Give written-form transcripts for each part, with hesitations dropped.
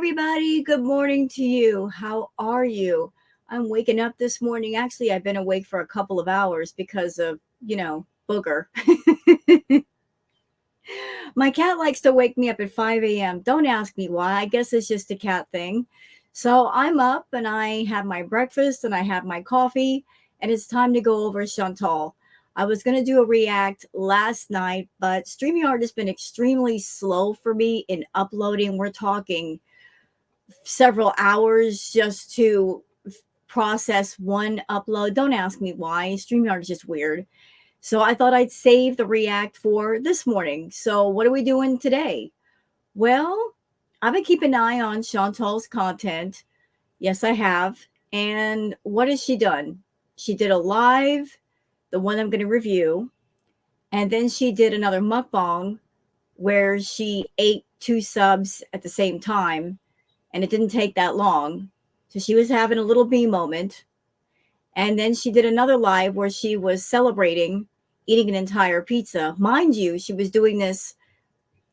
everybody. Good morning to you. How are you? I'm waking up this morning. Actually, I've been awake for a couple of hours because of, Booger. My cat likes to wake me up at 5 a.m. Don't ask me why. I guess it's just a cat thing. So I'm up and I have my breakfast and I have my coffee, and it's time to go over Chantal. I was going to do a react last night, but StreamYard has been extremely slow for me in uploading. We're talking several hours just to process one upload. Don't ask me why. StreamYard is just weird. So I thought I'd save the react for this morning. So what are we doing today? Well, I've been keeping an eye on Chantal's content. Yes, I have. And what has she done? She did a live, the one I'm going to review. And then she did another mukbang where she ate two subs at the same time, and it didn't take that long. So she was having a little me moment. And then she did another live where she was celebrating eating an entire pizza. Mind you, she was doing this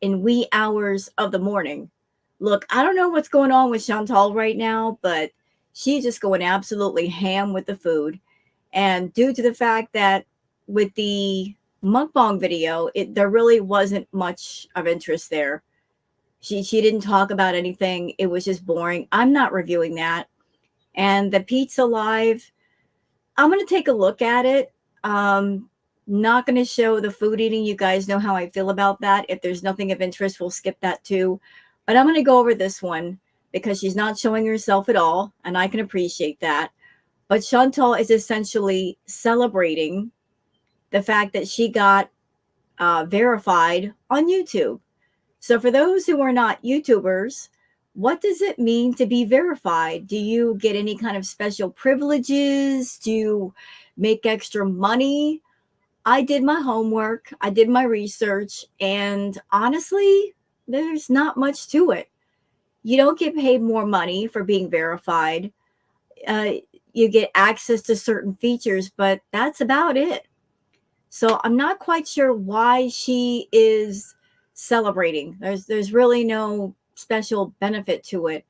in wee hours of the morning. Look, I don't know what's going on with Chantal right now, but she's just going absolutely ham with the food. And due to the fact that with the mukbang video, there really wasn't much of interest there. She didn't talk about anything. It was just boring. I'm not reviewing that. And the pizza live, I'm going to take a look at it. Not going to show the food eating. You guys know how I feel about that. If there's nothing of interest, we'll skip that too. But I'm going to go over this one because she's not showing herself at all, and I can appreciate that. But Chantal is essentially celebrating the fact that she got verified on YouTube. So for those who are not YouTubers, what does it mean to be verified? Do you get any kind of special privileges? Do you make extra money? I did my homework, I did my research, and honestly, there's not much to it. You don't get paid more money for being verified. Uh, you get access to certain features, but that's about it. So I'm not quite sure why she is celebrating. There's really no special benefit to it.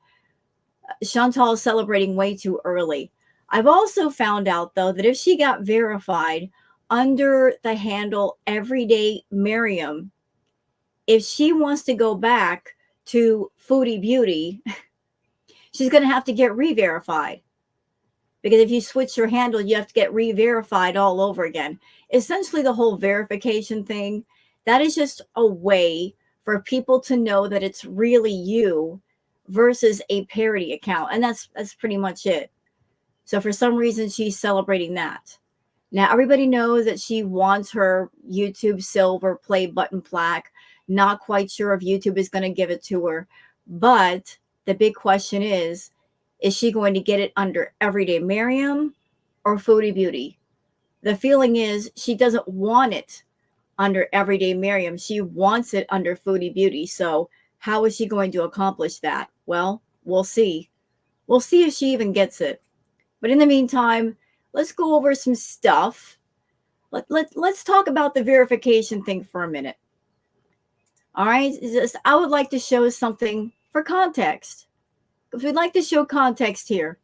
Chantal is celebrating way too early. I've also found out though that if she got verified under the handle Everyday Miriam, if she wants to go back to Foodie Beauty, she's going to have to get re-verified. Because if you switch your handle, you have to get re-verified all over again. Essentially, the whole verification thing, that is just a way for people to know that it's really you versus a parody account. And that's pretty much it. So for some reason, she's celebrating that. Now, everybody knows that she wants her YouTube Silver play button plaque. Not quite sure if YouTube is going to give it to her. But the big question is she going to get it under Everyday Miriam or Foodie Beauty? The feeling is she doesn't want it under Everyday Miriam. She wants it under Foodie Beauty. So how is she going to accomplish that? Well, we'll see. We'll see if she even gets it. But in the meantime, let's go over some stuff. Let's talk about the verification thing for a minute. All right. I would like to show something for context, because we'd like to show context here.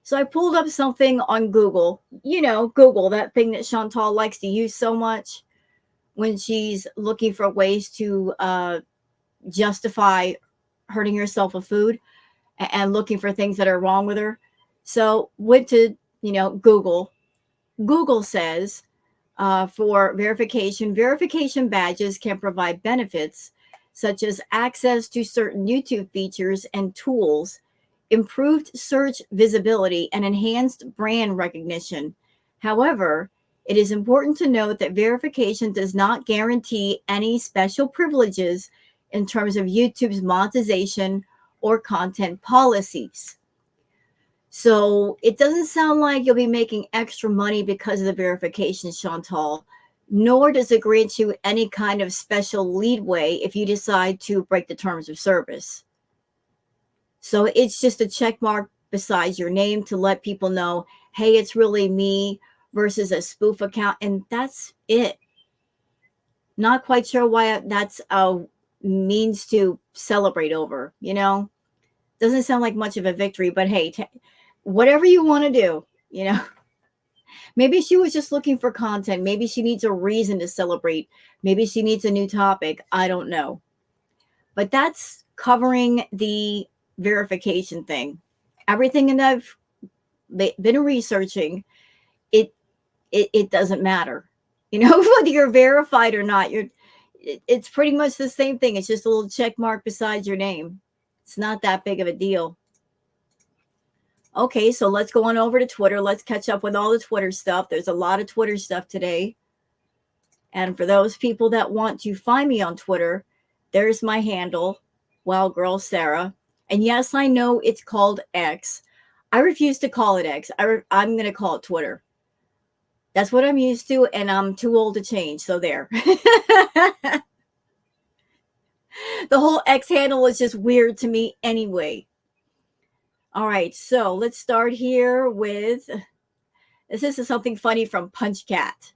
So I pulled up something on Google. You know, Google, that thing that Chantal likes to use so much when she's looking for ways to justify hurting herself with food and looking for things that are wrong with her. So went to, Google. Google says for verification badges can provide benefits such as access to certain YouTube features and tools, improved search visibility, and enhanced brand recognition. However, it is important to note that verification does not guarantee any special privileges in terms of YouTube's monetization or content policies. So it doesn't sound like you'll be making extra money because of the verification, Chantal, nor does it grant you any kind of special leadway if you decide to break the terms of service. So it's just a check mark beside your name to let people know, hey, it's really me versus a spoof account. And that's it. Not quite sure why that's a means to celebrate over, Doesn't sound like much of a victory, but hey, whatever you want to do, Maybe she was just looking for content. Maybe she needs a reason to celebrate. Maybe she needs a new topic. I don't know. But that's covering the verification thing. Everything that I've been researching, it it doesn't matter. Whether you're verified or not, it's pretty much the same thing. It's just a little check mark beside your name. It's not that big of a deal. Okay, so let's go on over to Twitter. Let's catch up with all the Twitter stuff. There's a lot of Twitter stuff today. And for those people that want to find me on Twitter, there's my handle, Wild Girl Sarah. And yes, I know it's called X. I refuse to call it X. I'm going to call it Twitter. That's what I'm used to, and I'm too old to change. So there. The whole X handle is just weird to me anyway. All right, so let's start here with this is something funny from Punch Cat.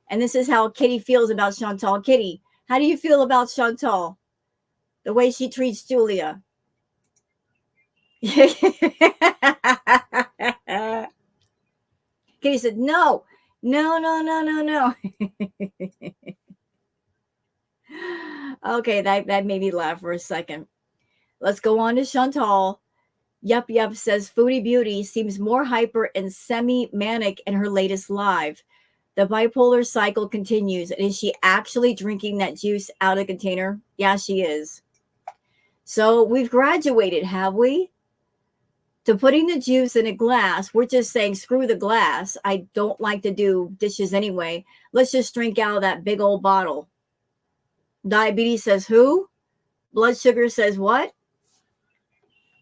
And this is how Kitty feels about Chantal. Kitty, how do you feel about Chantal? The way she treats Julia. Kitty said, no. Okay, that made me laugh for a second. Let's go on to Chantal. Yup, says Foodie Beauty seems more hyper and semi-manic in her latest live. The bipolar cycle continues. And is she actually drinking that juice out of the container? Yeah, she is. So we've graduated, have we? To putting the juice in a glass. We're just saying, screw the glass. I don't like to do dishes anyway. Let's just drink out of that big old bottle. Diabetes says who? Blood sugar says what?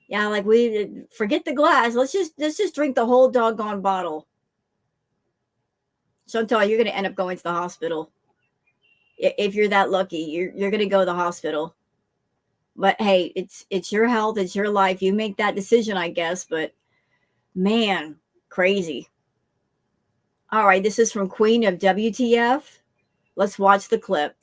Yeah, like we forget the glass. Let's just drink the whole doggone bottle. Chantal, you're gonna end up going to the hospital. If you're that lucky, you're gonna go to the hospital. But hey, it's your health, it's your life. You make that decision, I guess. But man, crazy. All right, this is from Queen of WTF. Let's watch the clip.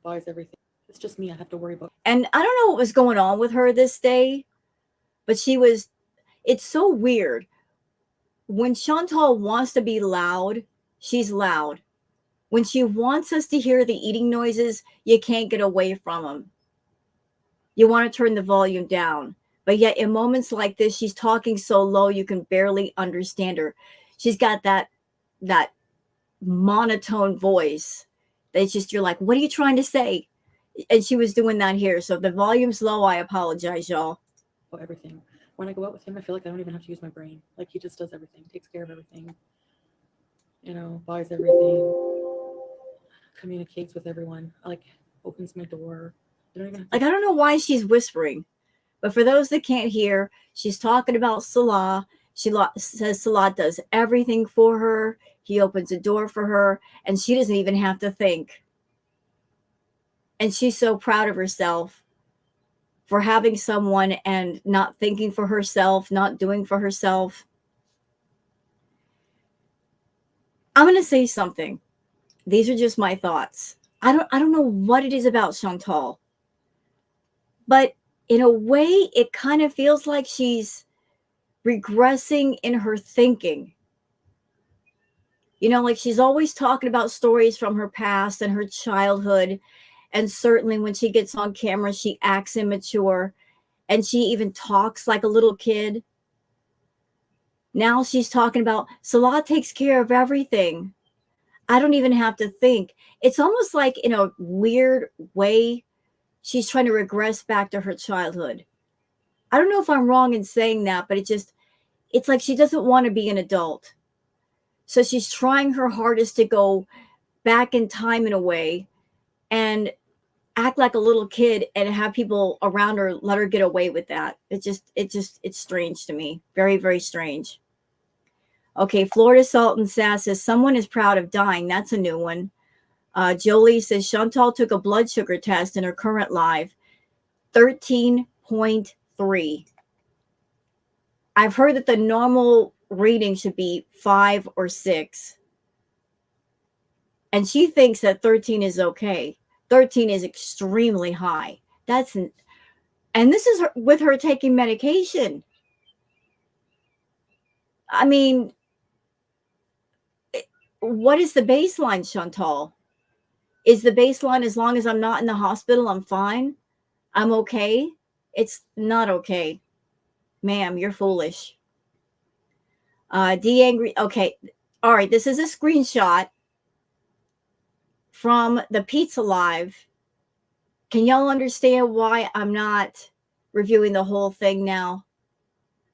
Buys everything. It's just me I have to worry about. And I don't know what was going on with her this day, but it's so weird. When Chantal wants to be loud, she's loud. When she wants us to hear the eating noises, you can't get away from them. You want to turn the volume down. But yet in moments like this, she's talking so low you can barely understand her. She's got that monotone voice. That's just, you're like, what are you trying to say? And she was doing that here. So if the volume's low, I apologize, y'all. Everything. When I go out with him, I feel like I don't even have to use my brain. Like he just does everything, takes care of everything. Buys everything, communicates with everyone. Like opens my door. I don't even have to. Like, I don't know why she's whispering, but for those that can't hear, she's talking about Salah. She says Salah does everything for her. He opens a door for her, and she doesn't even have to think. And she's so proud of herself for having someone and not thinking for herself, not doing for herself. I'm going to say something. These are just my thoughts. I don't know what it is about Chantal, but in a way, it kind of feels like she's regressing in her thinking. Like she's always talking about stories from her past and her childhood. And certainly when she gets on camera, she acts immature and she even talks like a little kid. Now she's talking about Salah takes care of everything. I don't even have to think. It's almost like in a weird way, she's trying to regress back to her childhood. I don't know if I'm wrong in saying that, but it's like she doesn't want to be an adult. So she's trying her hardest to go back in time in a way and act like a little kid and have people around her let her get away with that. It's strange to me. Very, very strange. Okay, Florida Salt and Sass says someone is proud of dying. That's a new one. Jolie says Chantal took a blood sugar test in her current live, 13.3. I've heard that the normal reading should be 5 or 6. And she thinks that 13 is okay. 13 is extremely high. And this is with her taking medication. I mean, what is the baseline, Chantal? Is the baseline as long as I'm not in the hospital, I'm fine? I'm okay? It's not okay. Ma'am, you're foolish. D angry. Okay. All right. This is a screenshot from the Pizza Live. Can y'all understand why I'm not reviewing the whole thing now?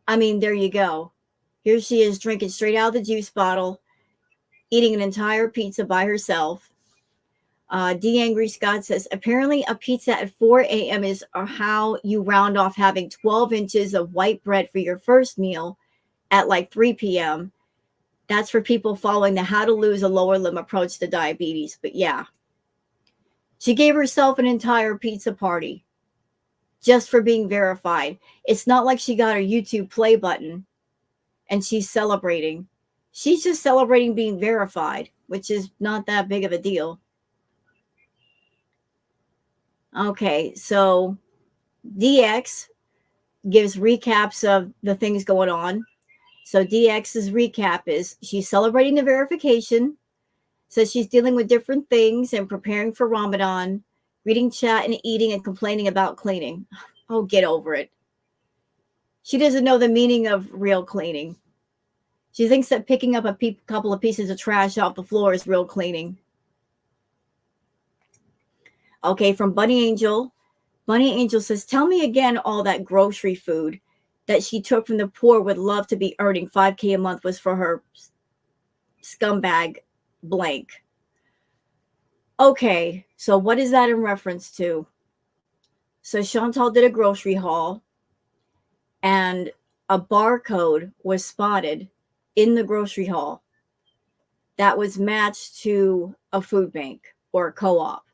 I mean, there you go. Here she is drinking straight out of the juice bottle, eating an entire pizza by herself. D Angry Scott says, apparently a pizza at 4 a.m. is how you round off having 12 inches of white bread for your first meal at like 3 p.m. That's for people following the how to lose a lower limb approach to diabetes. But yeah, she gave herself an entire pizza party just for being verified. It's not like she got her YouTube play button and she's celebrating. She's just celebrating being verified, which is not that big of a deal. Okay, so DX gives recaps of the things going on. So DX's recap is she's celebrating the verification, says she's dealing with different things and preparing for Ramadan, reading chat and eating and complaining about cleaning. Oh, get over it. She doesn't know the meaning of real cleaning. She thinks that picking up a couple of pieces of trash off the floor is real cleaning. Okay, from Bunny Angel. Bunny Angel says, tell me again all that grocery food that she took from the poor would love to be earning $5K a month was for her scumbag blank. Okay, so what is that in reference to? So Chantal did a grocery haul and a barcode was spotted in the grocery haul that was matched to a food bank or a co-op.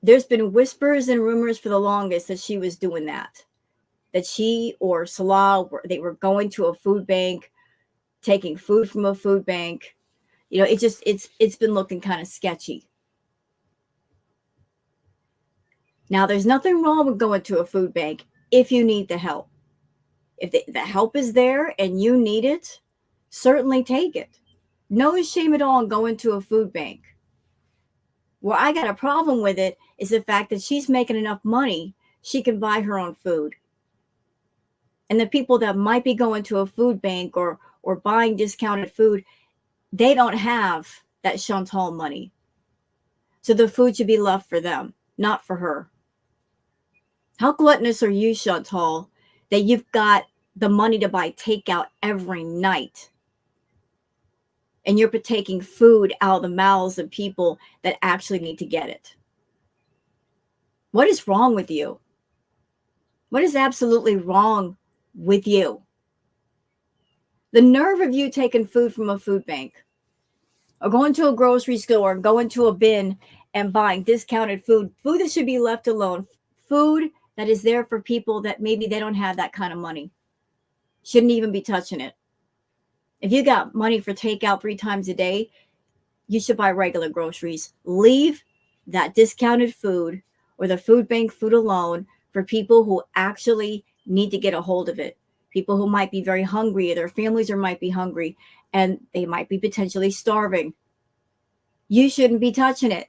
There's been whispers and rumors for the longest that she was doing that she or Salah, they were going to a food bank, taking food from a food bank. You know, it's been looking kind of sketchy. Now, there's nothing wrong with going to a food bank if you need the help. If the help is there and you need it, certainly take it. No shame at all in going to a food bank. Where I got a problem with it is the fact that she's making enough money, she can buy her own food. And the people that might be going to a food bank or buying discounted food, they don't have that Chantal money. So the food should be left for them, not for her. How gluttonous are you, Chantal, that you've got the money to buy takeout every night? And you're taking food out of the mouths of people that actually need to get it. What is wrong with you? What is absolutely wrong with you? The nerve of you taking food from a food bank or going to a grocery store and going to a bin and buying discounted food that should be left alone, food that is there for people that maybe they don't have that kind of money. Shouldn't even be touching it. If you got money for takeout 3 times a day, you should buy regular groceries. Leave that discounted food or the food bank food alone for people who actually need to get a hold of it. People who might be very hungry, their families might be hungry, and they might be potentially starving. You shouldn't be touching it.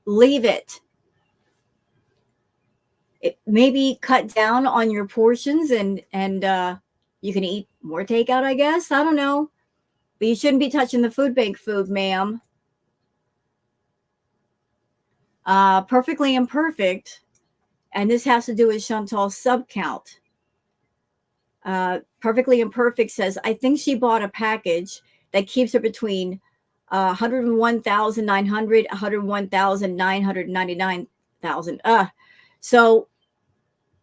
Leave it. Maybe cut down on your portions and you can eat more takeout, I guess. I don't know. But you shouldn't be touching the food bank food, ma'am. Perfectly Imperfect, and this has to do with Chantal's sub count. Perfectly Imperfect says, I think she bought a package that keeps her between 101,900, 101,999,000. So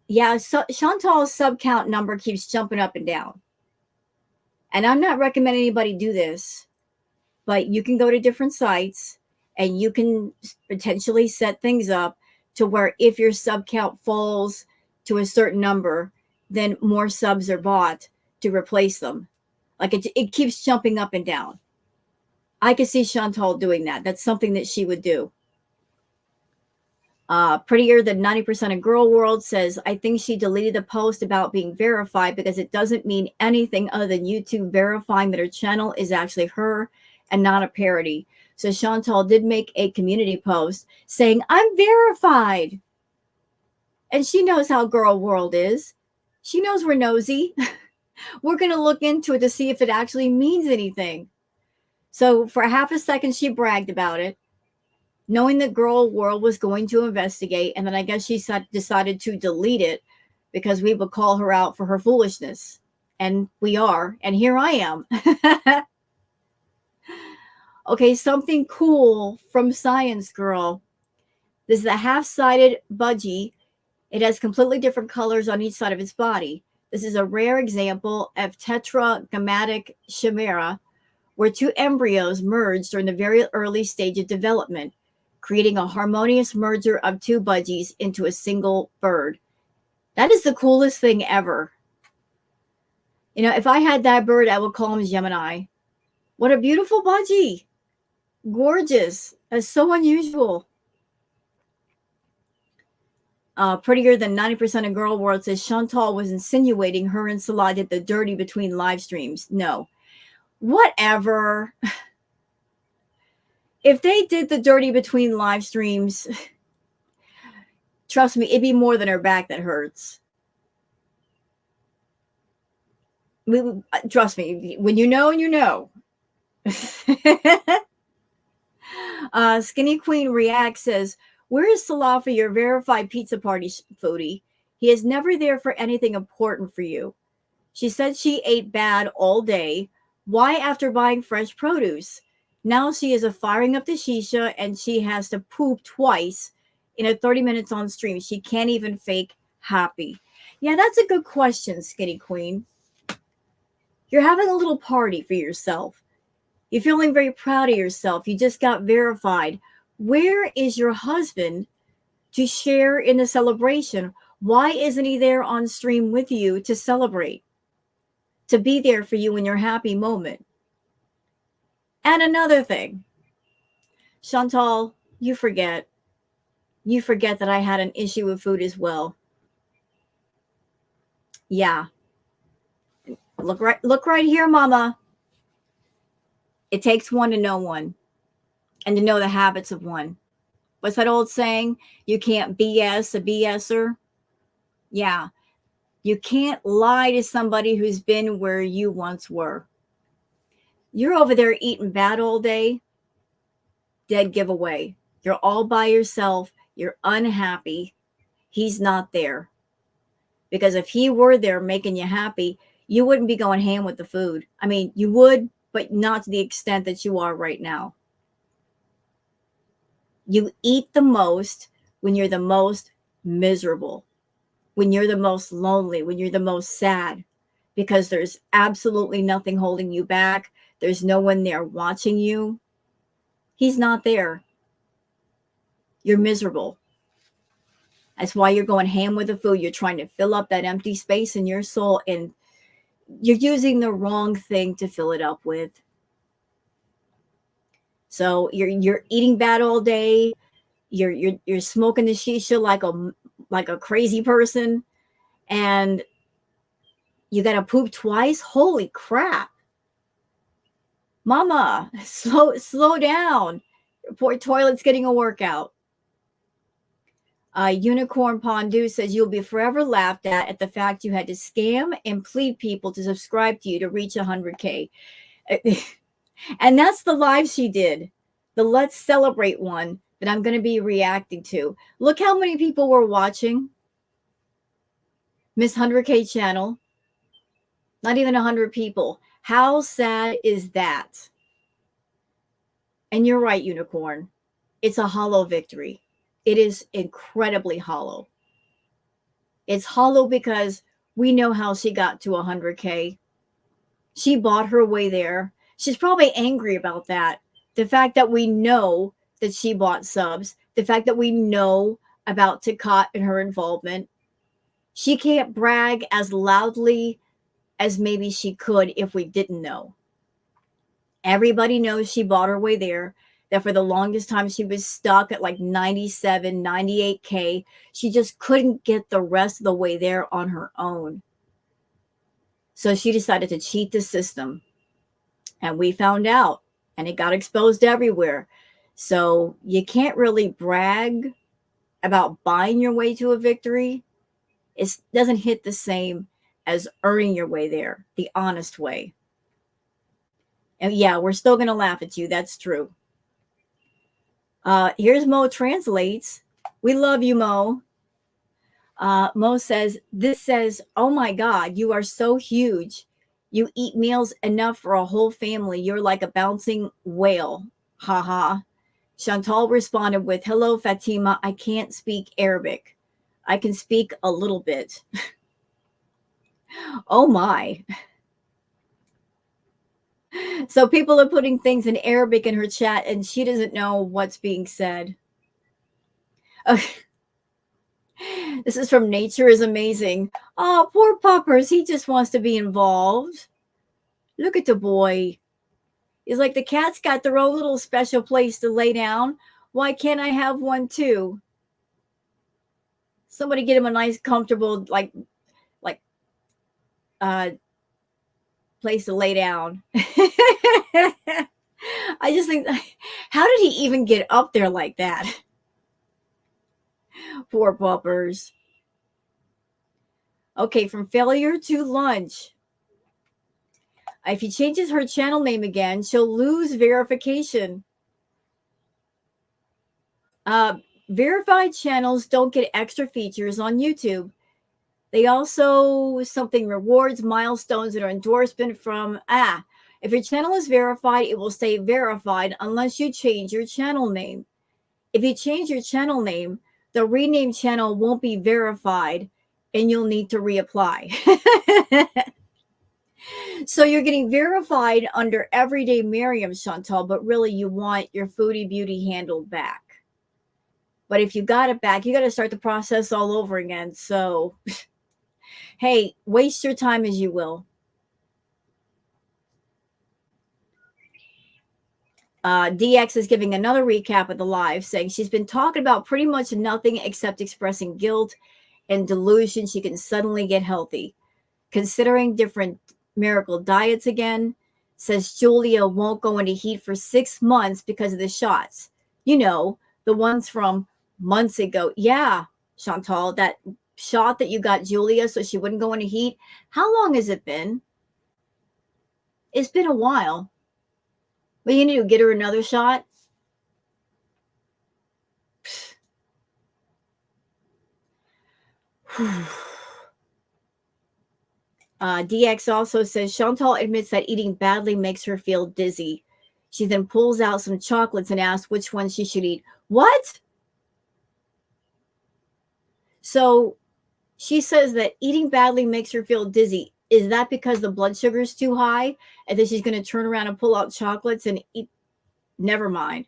yeah, so Chantal's sub count number keeps jumping up and down. And I'm not recommending anybody do this, but you can go to different sites and you can potentially set things up to where if your sub count falls to a certain number, then more subs are bought to replace them. Like it keeps jumping up and down. I could see Chantal doing that. That's something that she would do. Prettier than 90% of Girl World says, I think she deleted the post about being verified because it doesn't mean anything other than YouTube verifying that her channel is actually her and not a parody. So Chantal did make a community post saying, I'm verified. And she knows how Girl World is. She knows we're nosy. We're going to look into it to see if it actually means anything. So for half a second, she bragged about it, knowing that Girl World was going to investigate. And then I guess she decided to delete it because we would call her out for her foolishness. And we are. And here I am. Okay, something cool from Science Girl. This is a half-sided budgie. It has completely different colors on each side of its body. This is a rare example of tetragrammatic chimera, where two embryos merge during the very early stage of development, creating a harmonious merger of two budgies into a single bird. That is the coolest thing ever. You know, if I had that bird, I would call him Gemini. What a beautiful budgie. Gorgeous. That's so unusual. Prettier than 90% of Girl World says Chantal was insinuating her and Salah did the dirty between live streams. No. Whatever. If they did the dirty between live streams, trust me, it'd be more than her back that hurts. Trust me, when you know, you know. Skinny Queen React says, where is Salah for your verified pizza party, Foodie? He is never there for anything important for you. She said she ate bad all day. Why after buying fresh produce? Now she is firing up the shisha and she has to poop twice in a 30 minutes on stream. She can't even fake happy. Yeah, that's a good question, Skinny Queen. You're having a little party for yourself. You're feeling very proud of yourself. You just got verified. Where is your husband to share in the celebration? Why isn't he there on stream with you to celebrate? To be there for you in your happy moment? And another thing, Chantal, you forget that I had an issue with food as well. Yeah. Look right here, mama. It takes one to know one and to know the habits of one. What's that old saying? You can't BS a BSer. Yeah. You can't lie to somebody who's been where you once were. You're over there eating bad all day. Dead giveaway. You're all by yourself. You're unhappy. He's not there. Because if he were there making you happy, you wouldn't be going ham with the food. I mean, you would, but not to the extent that you are right now. You eat the most when you're the most miserable, when you're the most lonely, when you're the most sad, because there's absolutely nothing holding you back. There's no one there watching you. He's not there. You're miserable. That's why you're going ham with the food. You're trying to fill up that empty space in your soul, and you're using the wrong thing to fill it up with. So you're eating bad all day. You're smoking the shisha like a crazy person, and you got to poop twice. Holy crap, mama! Slow down. Your poor toilet's getting a workout. Unicorn Pondu says you'll be forever laughed at the fact you had to scam and plead people to subscribe to you to reach 100K. And that's the live she did, the Let's Celebrate one that I'm going to be reacting to. Look how many people were watching Miss 100K channel. Not even 100 people. How sad is that? And you're right, Unicorn. It's a hollow victory. It is incredibly hollow. It's hollow because we know how she got to 100K. She bought her way there. She's probably angry about that. The fact that we know that she bought subs, the fact that we know about Takat and her involvement. She can't brag as loudly as maybe she could if we didn't know. Everybody knows she bought her way there, that for the longest time she was stuck at like 97, 98K. She just couldn't get the rest of the way there on her own. So she decided to cheat the system. And we found out, and it got exposed everywhere. So you can't really brag about buying your way to a victory. It doesn't hit the same as earning your way there, the honest way. And yeah, we're still going to laugh at you. That's true. Here's Mo Translates. We love you, Mo. Mo says, this says, oh my God, you are so huge. You eat meals enough for a whole family. You're like a bouncing whale. Ha ha. Chantal responded with, hello, Fatima. I can't speak Arabic. I can speak a little bit. Oh my. So people are putting things in Arabic in her chat and she doesn't know what's being said. Okay. This is from Nature is Amazing. Oh, poor Puppers. He just wants to be involved. Look at the boy. He's like, the cat's got their own little special place to lay down. Why can't I have one too? Somebody get him a nice, comfortable, like place to lay down. I just think, how did he even get up there like that? Poor Puppers. Okay, from failure to lunch. If he changes her channel name again, she'll lose verification. Verified channels don't get extra features on YouTube. They also something rewards milestones that are endorsement from if your channel is verified, it will stay verified unless you change your channel name. If you change your channel name, the renamed channel won't be verified and you'll need to reapply. So you're getting verified under Everyday Miriam, Chantal, but really you want your Foodie Beauty handle back. But if you got it back, you got to start the process all over again. So, hey, waste your time as you will. DX is giving another recap of the live, saying she's been talking about pretty much nothing except expressing guilt and delusion she can suddenly get healthy. Considering different miracle diets again, says Julia won't go into heat for 6 months because of the shots. You know, the ones from months ago. Yeah, Chantal, that shot that you got Julia so she wouldn't go into heat. How long has it been? It's been a while. But you need to get her another shot. DX also says Chantal admits that eating badly makes her feel dizzy. She then pulls out some chocolates and asks which one she should eat. What? So she says that eating badly makes her feel dizzy. Is that because the blood sugar is too high? And then she's going to turn around and pull out chocolates and eat? Never mind.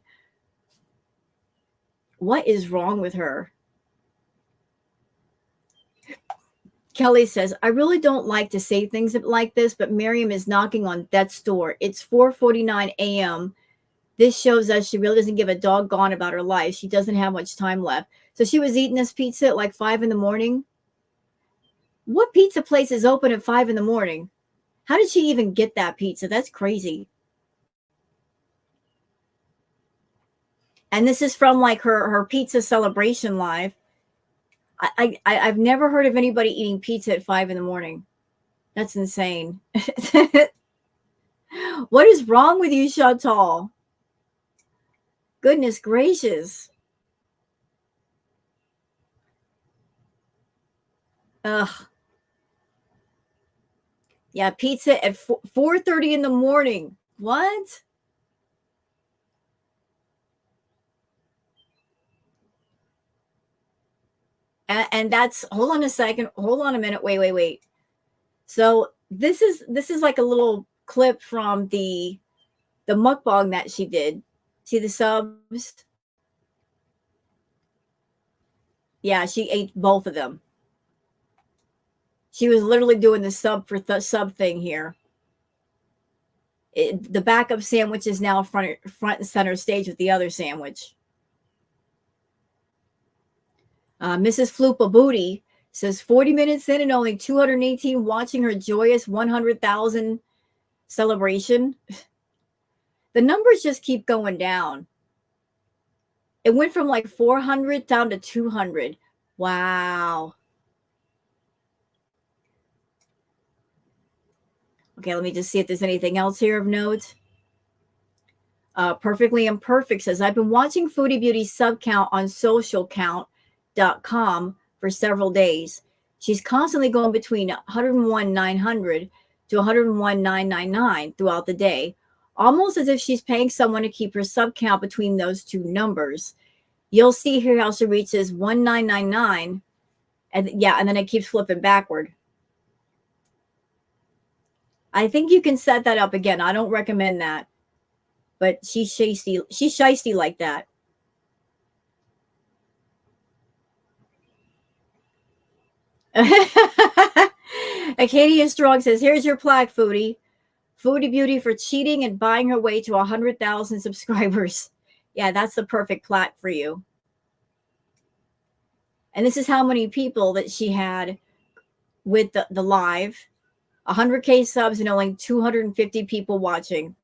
What is wrong with her? Kelly says, I really don't like to say things like this, but Miriam is knocking on death's door. It's 4:49 a.m. This shows us she really doesn't give a doggone about her life. She doesn't have much time left. So she was eating this pizza at like 5 in the morning. What pizza place is open at 5 in the morning? How did she even get that pizza? That's crazy. And this is from like her pizza celebration live. I've never heard of anybody eating pizza at 5 in the morning. That's insane. What is wrong with you, Chantal? Goodness gracious. Ugh. Yeah, pizza at 4:30 in the morning. What? And that's, hold on a second. Hold on a minute. Wait. So this is like a little clip from the mukbang that she did. See the subs? Yeah, she ate both of them. She was literally doing the sub for the sub thing here. The backup sandwich is now front and center stage with the other sandwich. Mrs. Flupa Booty says 40 minutes in and only 218 watching her joyous 100,000 celebration. The numbers just keep going down. It went from like 400 down to 200. Wow. Okay, let me just see if there's anything else here of note. Perfectly Imperfect says, I've been watching Foodie Beauty's sub count on socialcount.com for several days. She's constantly going between 101,900 to 101,999 throughout the day, almost as if she's paying someone to keep her sub count between those two numbers. You'll see here how she reaches 1999, and then it keeps flipping backward. I think you can set that up again. I don't recommend that. But she's shisty. She's shisty like that. Acadia Strong says, here's your plaque, Foodie. Foodie Beauty for cheating and buying her way to 100,000 subscribers. Yeah, that's the perfect plaque for you. And this is how many people that she had with the live. 100K subs and only 250 people watching.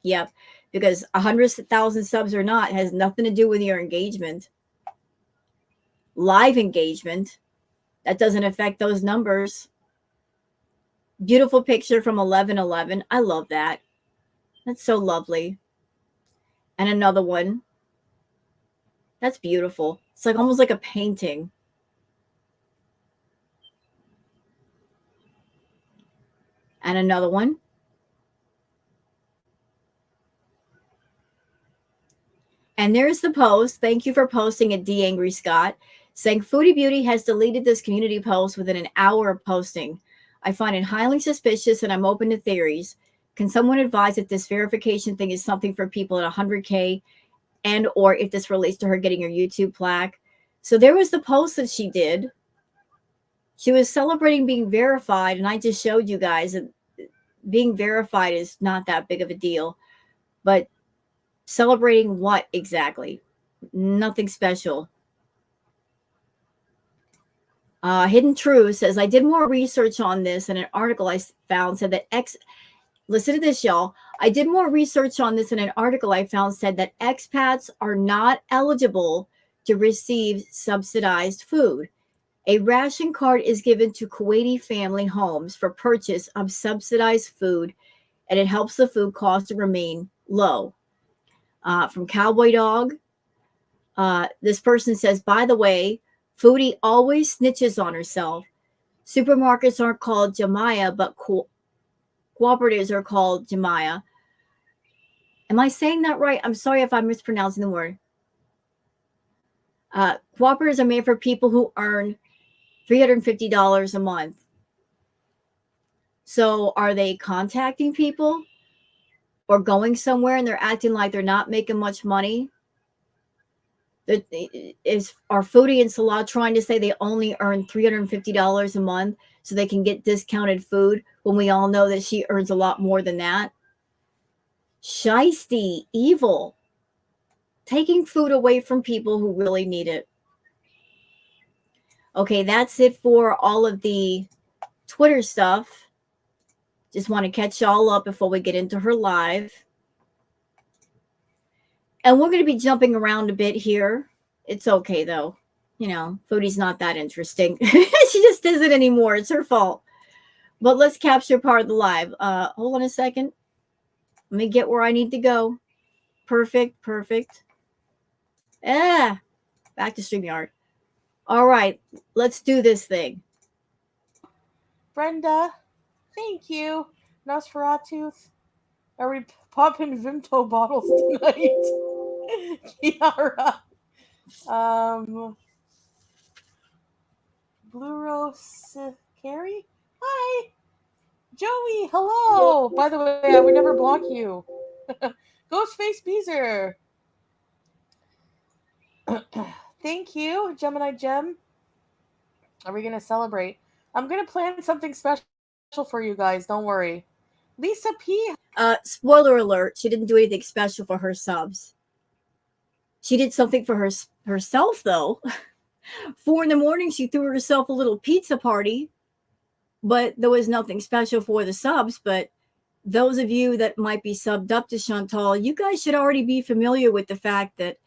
Yep. Because 100,000 subs or not has nothing to do with your engagement. Live engagement, that doesn't affect those numbers. Beautiful picture from 11/11. I love that. That's so lovely. And another one. That's beautiful. It's like almost like a painting. And another one. And there's the post. Thank you for posting at D Angry Scott, saying Foodie Beauty has deleted this community post within an hour of posting. I find it highly suspicious and I'm open to theories. Can someone advise if this verification thing is something for people at 100K and or if this relates to her getting her YouTube plaque? So there was the post that she did. She was celebrating being verified, and I just showed you guys that being verified is not that big of a deal. But celebrating what exactly? Nothing special. Hidden Truth says, I did more research on this, and an article I found said that listen to this, y'all. I did more research on this, and an article I found said that expats are not eligible to receive subsidized food. A ration card is given to Kuwaiti family homes for purchase of subsidized food, and it helps the food cost to remain low. From Cowboy Dog, this person says, by the way, Foodie always snitches on herself. Supermarkets aren't called Jamaya, but cooperatives are called Jamaya. Am I saying that right? I'm sorry if I'm mispronouncing the word. Cooperatives are made for people who earn $350 a month. So are they contacting people or going somewhere and they're acting like they're not making much money? Are Foodie and Salah trying to say they only earn $350 a month so they can get discounted food when we all know that she earns a lot more than that? Shiesty, evil, taking food away from people who really need it. Okay, that's it for all of the Twitter stuff. Just want to catch y'all up before we get into her live. And we're going to be jumping around a bit here. It's okay, though. You know, Foodie's not that interesting. She just isn't anymore. It's her fault. But let's capture part of the live. Hold on a second. Let me get where I need to go. Perfect. Back to StreamYard. All right, let's do this thing. Brenda, thank you. Nosferatu, are we popping Vimto bottles tonight? Kiara. Carrie? Hi. Joey, hello. By the way, I would never block you. Ghostface Beezer. Thank you, Gemini Gem. Are we going to celebrate? I'm going to plan something special for you guys. Don't worry. Lisa P. Spoiler alert, she didn't do anything special for her subs. She did something for herself, though. 4 in the morning, she threw herself a little pizza party, but there was nothing special for the subs. But those of you that might be subbed up to Chantal, you guys should already be familiar with the fact that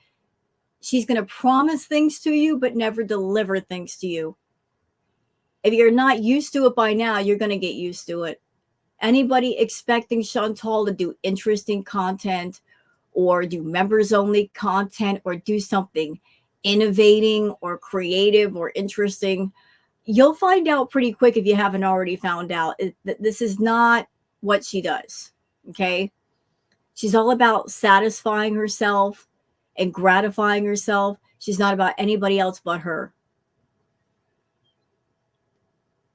she's going to promise things to you, but never deliver things to you. If you're not used to it by now, you're going to get used to it. Anybody expecting Chantal to do interesting content or do members only content or do something innovating or creative or interesting, you'll find out pretty quick if you haven't already found out that this is not what she does. Okay. She's all about satisfying herself and gratifying herself. She's not about anybody else but her.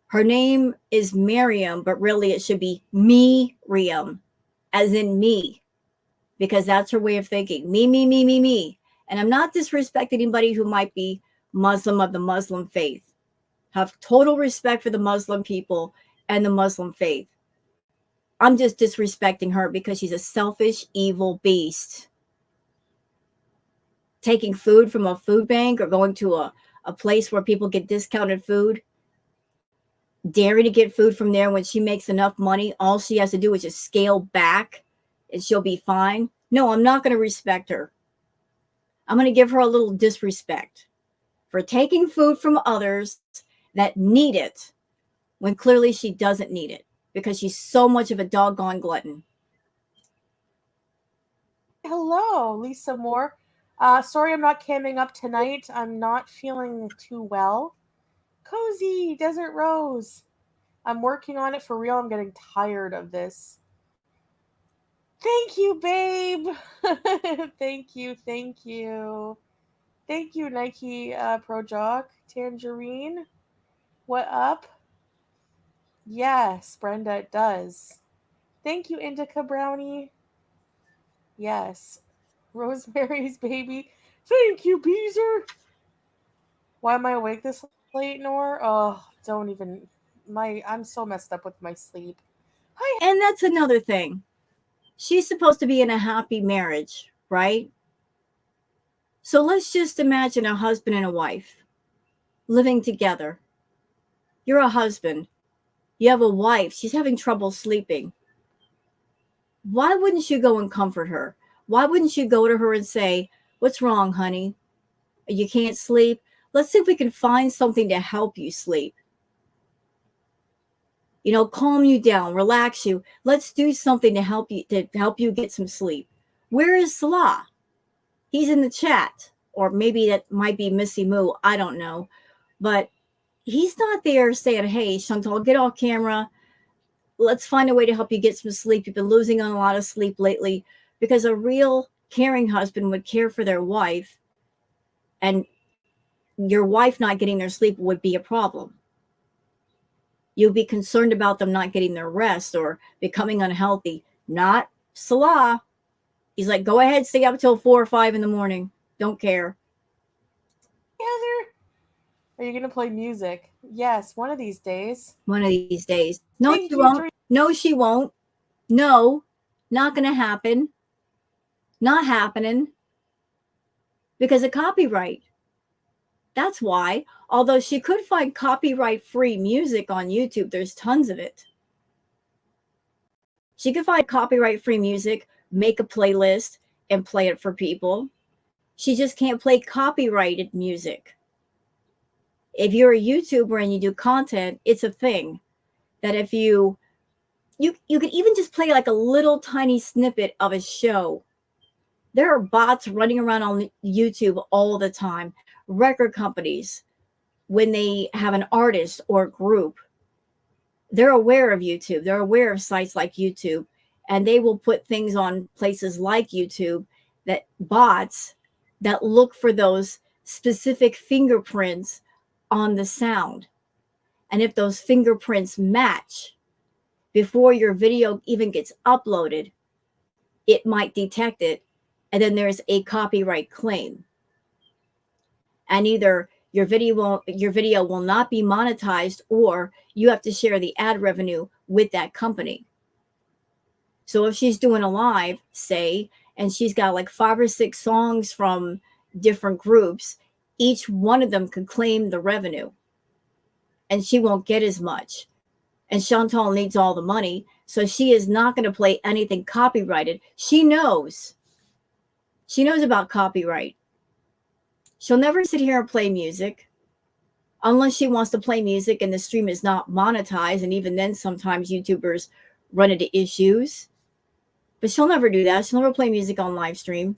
Her name is Miriam, but really it should be Miriam, as in me, because that's her way of thinking. Me, me, me, me, me. And I'm not disrespecting anybody who might be Muslim of the Muslim faith. Have total respect for the Muslim people and the Muslim faith. I'm just disrespecting her because she's a selfish, evil beast. Taking food from a food bank or going to a place where people get discounted food, daring to get food from there when she makes enough money, all she has to do is just scale back and she'll be fine. No, I'm not going to respect her. I'm going to give her a little disrespect for taking food from others that need it when clearly she doesn't need it because she's so much of a doggone glutton. Hello, Lisa Moore. Sorry I'm not camming up tonight. I'm not feeling too well. Cozy, Desert Rose. I'm working on it for real. I'm getting tired of this. Thank you, babe. Thank you, thank you. Thank you, Nike Pro Jock. Tangerine. What up? Yes, Brenda, it does. Thank you, Indica Brownie. Yes. Rosemary's Baby. Thank you, Beezer. Why am I awake this late, Nor? Oh, don't even. I'm so messed up with my sleep. Hi. And that's another thing. She's supposed to be in a happy marriage, right? So let's just imagine a husband and a wife living together. You're a husband. You have a wife. She's having trouble sleeping. Why wouldn't you go and comfort her? Why wouldn't you go to her and say, "What's wrong, honey? You can't sleep? Let's see if we can find something to help you sleep. Calm you down, relax you. Let's do something to help you get some sleep." Where is Salah? He's in the chat. Or maybe that might be Missy Moo. I don't know. But he's not there saying, "Hey, Chantal, get off camera. Let's find a way to help you get some sleep. You've been losing a lot of sleep lately." Because a real caring husband would care for their wife, and your wife not getting their sleep would be a problem. You'd be concerned about them not getting their rest or becoming unhealthy. Not Salah. He's like, "Go ahead, stay up till 4 or 5 in the morning. Don't care." Heather, are you going to play music? Yes, one of these days. One of these days. No, she won't. No, she won't. No, not going to happen. Not happening. Because of copyright. That's why. Although she could find copyright-free music on YouTube, there's tons of it. She could find copyright-free music, make a playlist, and play it for people. She just can't play copyrighted music. If you're a YouTuber and you do content, it's a thing that if you could even just play like a little tiny snippet of a show. There are bots running around on YouTube all the time. Record companies, when they have an artist or group, they're aware of YouTube. They're aware of sites like YouTube, and they will put things on places like YouTube that bots that look for those specific fingerprints on the sound. And if those fingerprints match before your video even gets uploaded, it might detect it. And then there's a copyright claim. And either your video will not be monetized, or you have to share the ad revenue with that company. So if she's doing a live, say, and she's got like 5 or 6 songs from different groups, each one of them could claim the revenue and she won't get as much. And Chantal needs all the money. So she is not going to play anything copyrighted. She knows. She knows about copyright. She'll never sit here and play music unless she wants to play music and the stream is not monetized. And even then, sometimes YouTubers run into issues. But she'll never do that. She'll never play music on live stream.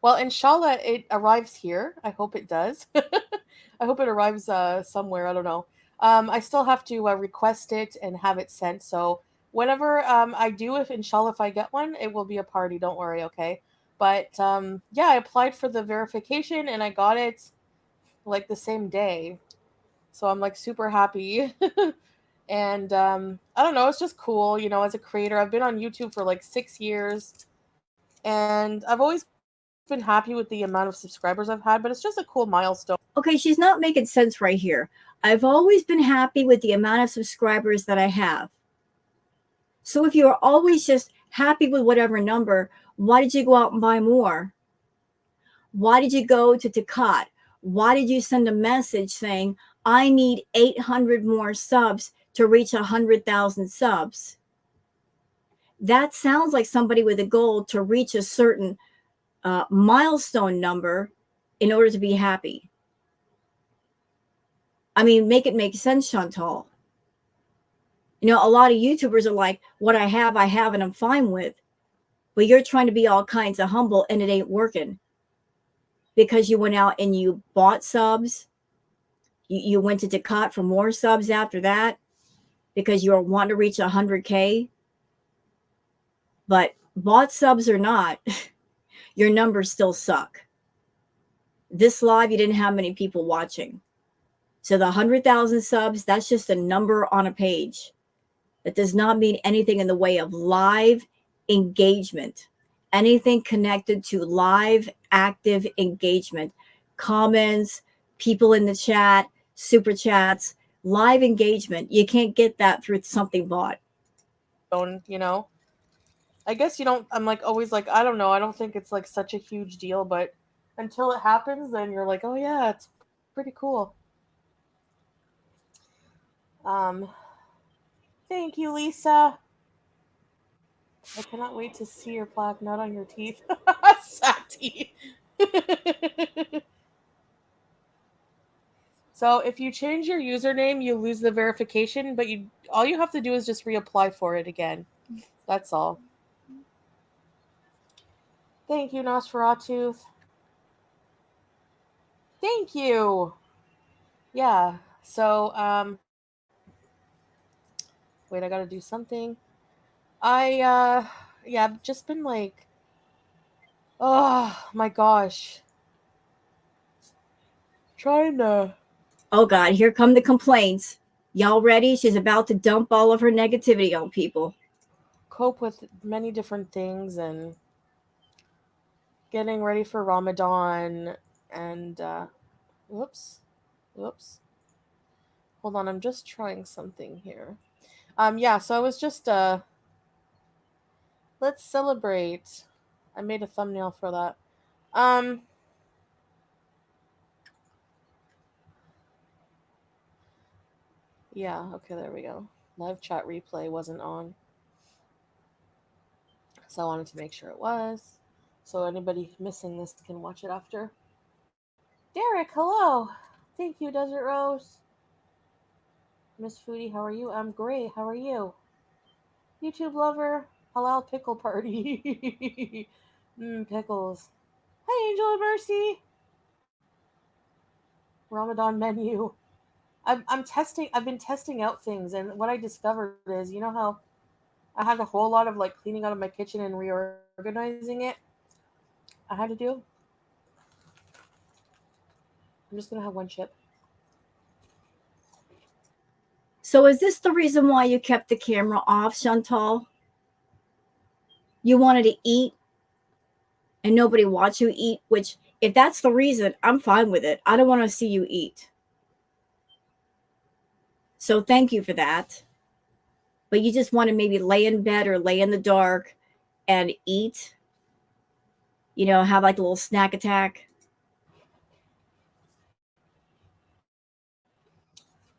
Well, inshallah, it arrives here. I hope it does. I hope it arrives somewhere. I don't know. I still have to request it and have it sent. So whenever I do, if I get one, it will be a party. Don't worry, okay? But yeah, I applied for the verification and I got it like the same day. So I'm like super happy. And I don't know, it's just cool, you know, as a creator. I've been on YouTube for like 6 years and I've always been happy with the amount of subscribers I've had, but it's just a cool milestone. Okay, she's not making sense right here. I've always been happy with the amount of subscribers that I have. So if you're always just happy with whatever number, why did you go out and buy more? Why did you go to Takat? Why did you send a message saying, I need 800 more subs to reach 100,000 subs? That sounds like somebody with a goal to reach a certain milestone number in order to be happy. I mean, make it make sense, Chantal. You know, a lot of YouTubers are like, what I have, and I'm fine with. But you're trying to be all kinds of humble and it ain't working. Because you went out and you bought subs. You went to Takat for more subs after that. Because you were wanting to reach 100K. But bought subs or not, your numbers still suck. This live, you didn't have many people watching. So the 100,000 subs, that's just a number on a page. That does not mean anything in the way of live engagement. Anything connected to live, active engagement. Comments, people in the chat, super chats, live engagement. You can't get that through something bought. You know, I guess you don't, I'm like always like, I don't know. I don't think it's like such a huge deal, but until it happens, then you're like, oh yeah, it's pretty cool. Thank you, Lisa. I cannot wait to see your plaque not on your teeth. Sati. So if you change your username, you lose the verification, but all you have to do is just reapply for it again. That's all. Thank you, Nosferatu. Thank you. Yeah. So wait, I gotta do something. Yeah, I've just been like, oh my gosh. Trying to. Oh God, here come the complaints. Y'all ready? She's about to dump all of her negativity on people. Cope with many different things and getting ready for Ramadan and whoops. Hold on, I'm just trying something here. Yeah, so I was just let's celebrate. I made a thumbnail for that. Yeah, okay, there we go. Live chat replay wasn't on. So I wanted to make sure it was. So anybody missing this can watch it after. Derek, hello. Thank you, Desert Rose. Miss Foodie, how are you? I'm great. How are you? YouTube lover, halal pickle party. Pickles. Hey, Angel of Mercy. Ramadan menu. I'm testing. I've been testing out things, and what I discovered is, you know how I had a whole lot of like cleaning out of my kitchen and reorganizing it. I had to do. I'm just gonna have one chip. So is this the reason why you kept the camera off, Chantal? You wanted to eat and nobody watched you eat, which if that's the reason, I'm fine with it. I don't want to see you eat. So thank you for that. But you just want to maybe lay in bed or lay in the dark and eat, have like a little snack attack.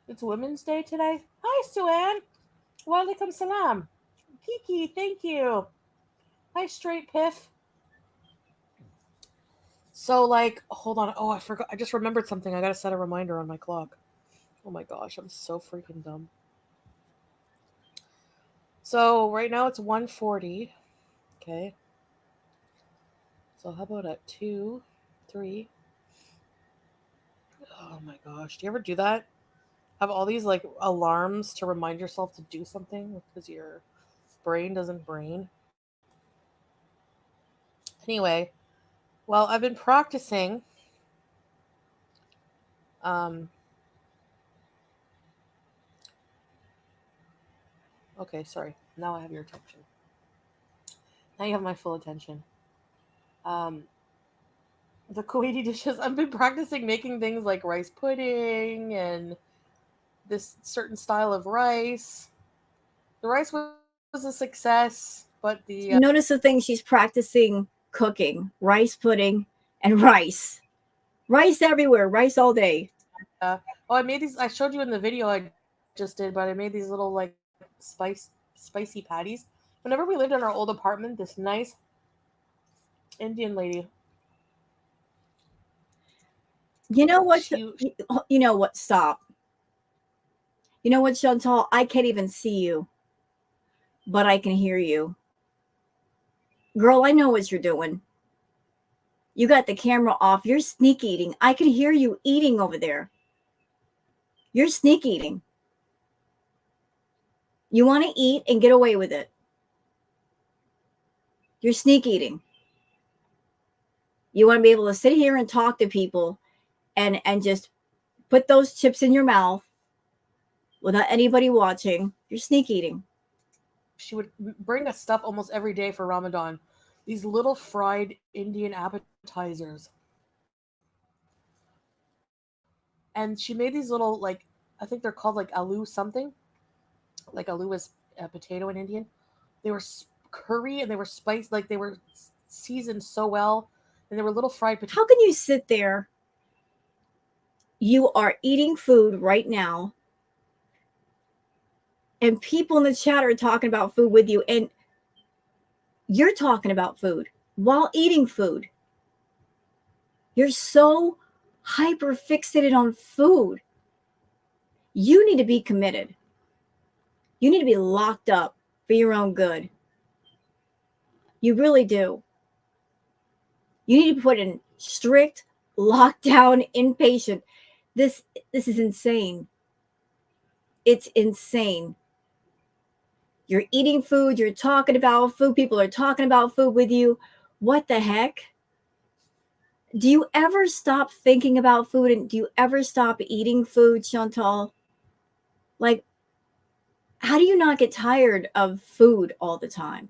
It's Women's Day today. Hi, Suan. Walaikum salam. Kiki, thank you. Hi, Straight Piff. So, like, hold on. Oh, I forgot. I just remembered something. I gotta set a reminder on my clock. Oh my gosh, I'm so freaking dumb. So, right now it's 1:40. Okay. So, how about at 2, 3? Oh my gosh. Do you ever do that? Have all these, like, alarms to remind yourself to do something because your brain doesn't brain? Anyway, well, I've been practicing. Um, okay, sorry. Now I have your attention. Now you have my full attention. Um, the Kuwaiti dishes. I've been practicing making things like rice pudding and this certain style of rice. The rice was a success, but the Notice the thing she's practicing cooking: rice pudding and rice. Rice everywhere, rice all day. oh, I made these. I showed you in the video I just did, but I made these little like spicy patties. Whenever we lived in our old apartment, this nice Indian lady. You know what? She You know what? Stop. You know what, Chantal? I can't even see you, but I can hear you. Girl, I know what you're doing. You got the camera off. You're sneak eating. I can hear you eating over there. You're sneak eating. You want to eat and get away with it. You're sneak eating. You want to be able to sit here and talk to people and just put those chips in your mouth without anybody watching. You're sneak eating. she would bring us stuff almost every day for Ramadan. These little fried Indian appetizers. And she made these little like I think they're called like aloo something. Like aloo is a potato in Indian. They were curry and they were spiced like they were seasoned so well, and they were little fried potatoes. How can you sit there? You are eating food right now, and people in the chat are talking about food with you, and you're talking about food while eating food. You're so hyper fixated on food. You need to be committed. You need to be locked up for your own good. You really do. You need to be put in strict lockdown inpatient. This is insane. It's insane. You're eating food, you're talking about food, people are talking about food with you. What the heck? Do you ever stop thinking about food, and do you ever stop eating food, Chantal? Like, how do you not get tired of food all the time?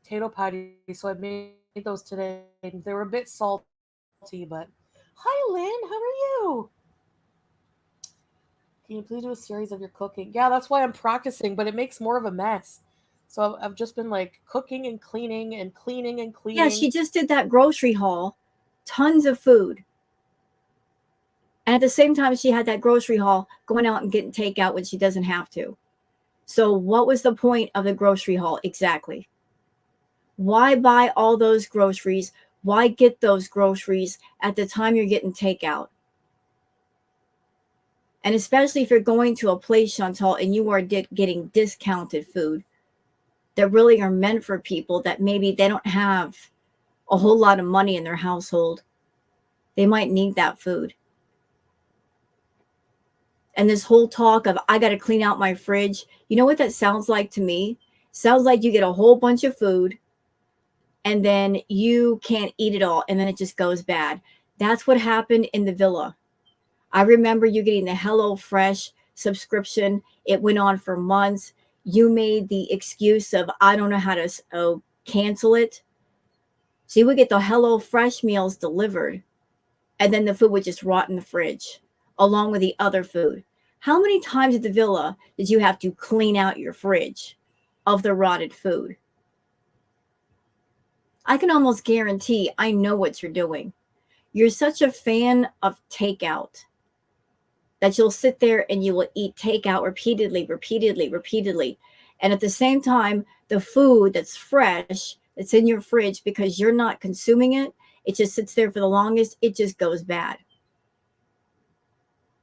Potato patties. So I made those today. They were a bit salty, but hi Lynn, how are you? Can you please do a series of your cooking? Yeah, that's why I'm practicing, but it makes more of a mess. So I've just been like cooking and cleaning and cleaning and cleaning. Yeah, she just did that grocery haul, tons of food. And at the same time, she had that grocery haul going out and getting takeout when she doesn't have to. So, what was the point of the grocery haul exactly? Why buy all those groceries? Why get those groceries at the time you're getting takeout? And especially if you're going to a place, Chantal, and you are getting discounted food that really are meant for people that maybe they don't have a whole lot of money in their household. They might need that food. And this whole talk of, I got to clean out my fridge. You know what that sounds like to me? Sounds like you get a whole bunch of food and then you can't eat it all and then it just goes bad. That's what happened in the villa. I remember you getting the HelloFresh subscription. It went on for months. You made the excuse of, I don't know how to cancel it. So you would get the HelloFresh meals delivered, and then the food would just rot in the fridge along with the other food. How many times at the villa did you have to clean out your fridge of the rotted food? I can almost guarantee I know what you're doing. You're such a fan of takeout that you'll sit there and you will eat takeout repeatedly, repeatedly, repeatedly. And at the same time, the food that's fresh, that's in your fridge because you're not consuming it, it just sits there for the longest, it just goes bad.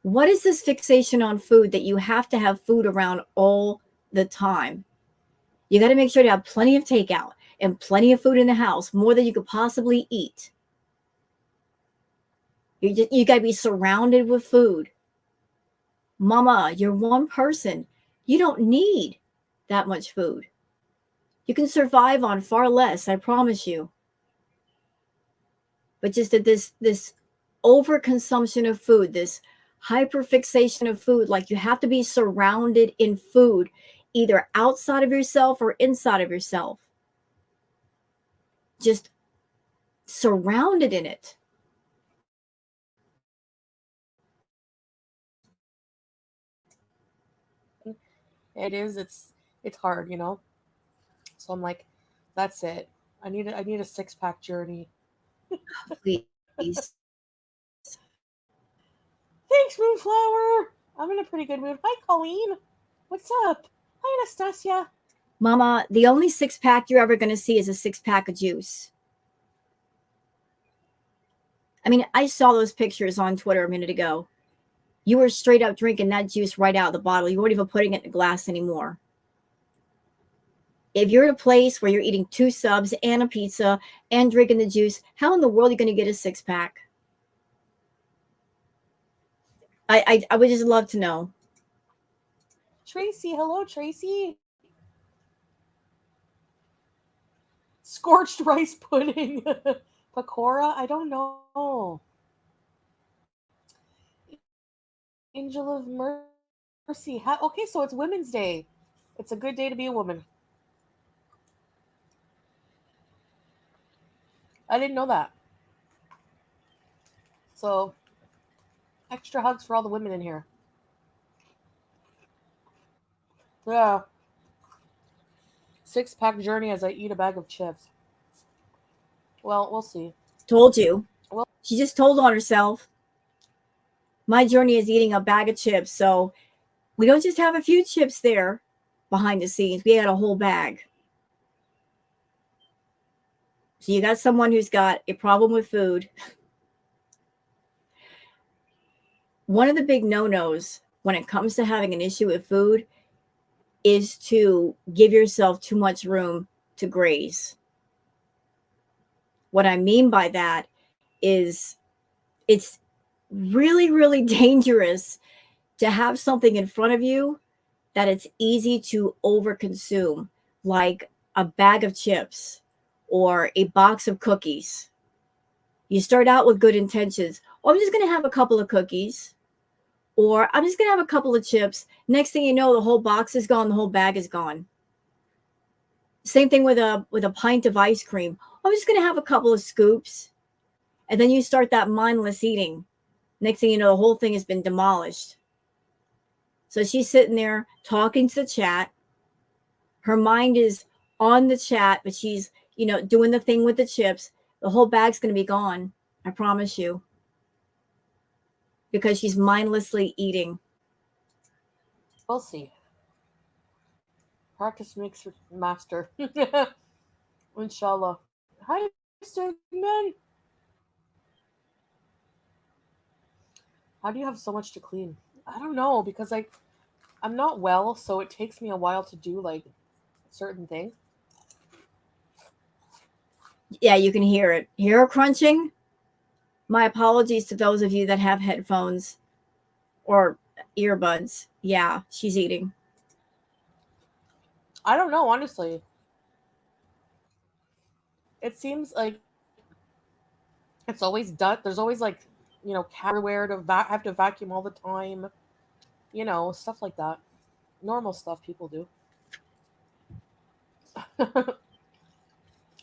What is this fixation on food that you have to have food around all the time? You got to make sure to have plenty of takeout and plenty of food in the house, more than you could possibly eat. You got to be surrounded with food. Mama, you're one person. You don't need that much food. You can survive on far less, I promise you. But just that this overconsumption of food, this hyperfixation of food, like you have to be surrounded in food, either outside of yourself or inside of yourself. Just surrounded in it. It is. It's hard, you know. So I'm like, that's it. I need a 6-pack journey. Please. Thanks, Moonflower. I'm in a pretty good mood. Hi, Colleen. What's up? Hi, Anastasia. Mama, the only 6-pack you're ever going to see is a 6-pack of juice. I mean, I saw those pictures on Twitter a minute ago. You were straight up drinking that juice right out of the bottle. You weren't even putting it in a glass anymore. If you're at a place where you're eating 2 subs and a pizza and drinking the juice, how in the world are you going to get a 6-pack? I would just love to know. Tracy, hello, Tracy. Scorched rice pudding. Pakora? I don't know. Angel of Mercy. Okay, so it's Women's Day. It's a good day to be a woman. I didn't know that. So, extra hugs for all the women in here. Yeah. 6-pack journey as I eat a bag of chips. Well, we'll see. Told you. Well, She just told on herself. My journey is eating a bag of chips. So we don't just have a few chips there behind the scenes. We had a whole bag. So you got someone who's got a problem with food. One of the big no-nos when it comes to having an issue with food is to give yourself too much room to graze. What I mean by that is it's really, really dangerous to have something in front of you that it's easy to overconsume, like a bag of chips or a box of cookies. You start out with good intentions. Oh, I'm just going to have a couple of cookies, or I'm just going to have a couple of chips. Next thing you know, the whole box is gone, the whole bag is gone. Same thing with a pint of ice cream. I'm just going to have a couple of scoops. And then you start that mindless eating. Next thing you know, the whole thing has been demolished. So she's sitting there talking to the chat. Her mind is on the chat, but she's, doing the thing with the chips. The whole bag's going to be gone. I promise you. Because she's mindlessly eating. we'll see. Practice makes master. Inshallah. Hi, Sigmund. How do you have so much to clean? I don't know, because I'm not well, so it takes me a while to do like certain things. Yeah, you can hear it. Hear her crunching? My apologies to those of you that have headphones or earbuds. Yeah, she's eating. I don't know, honestly. It seems like it's always done. There's always like, cat everywhere to have to vacuum all the time. Stuff like that. Normal stuff people do.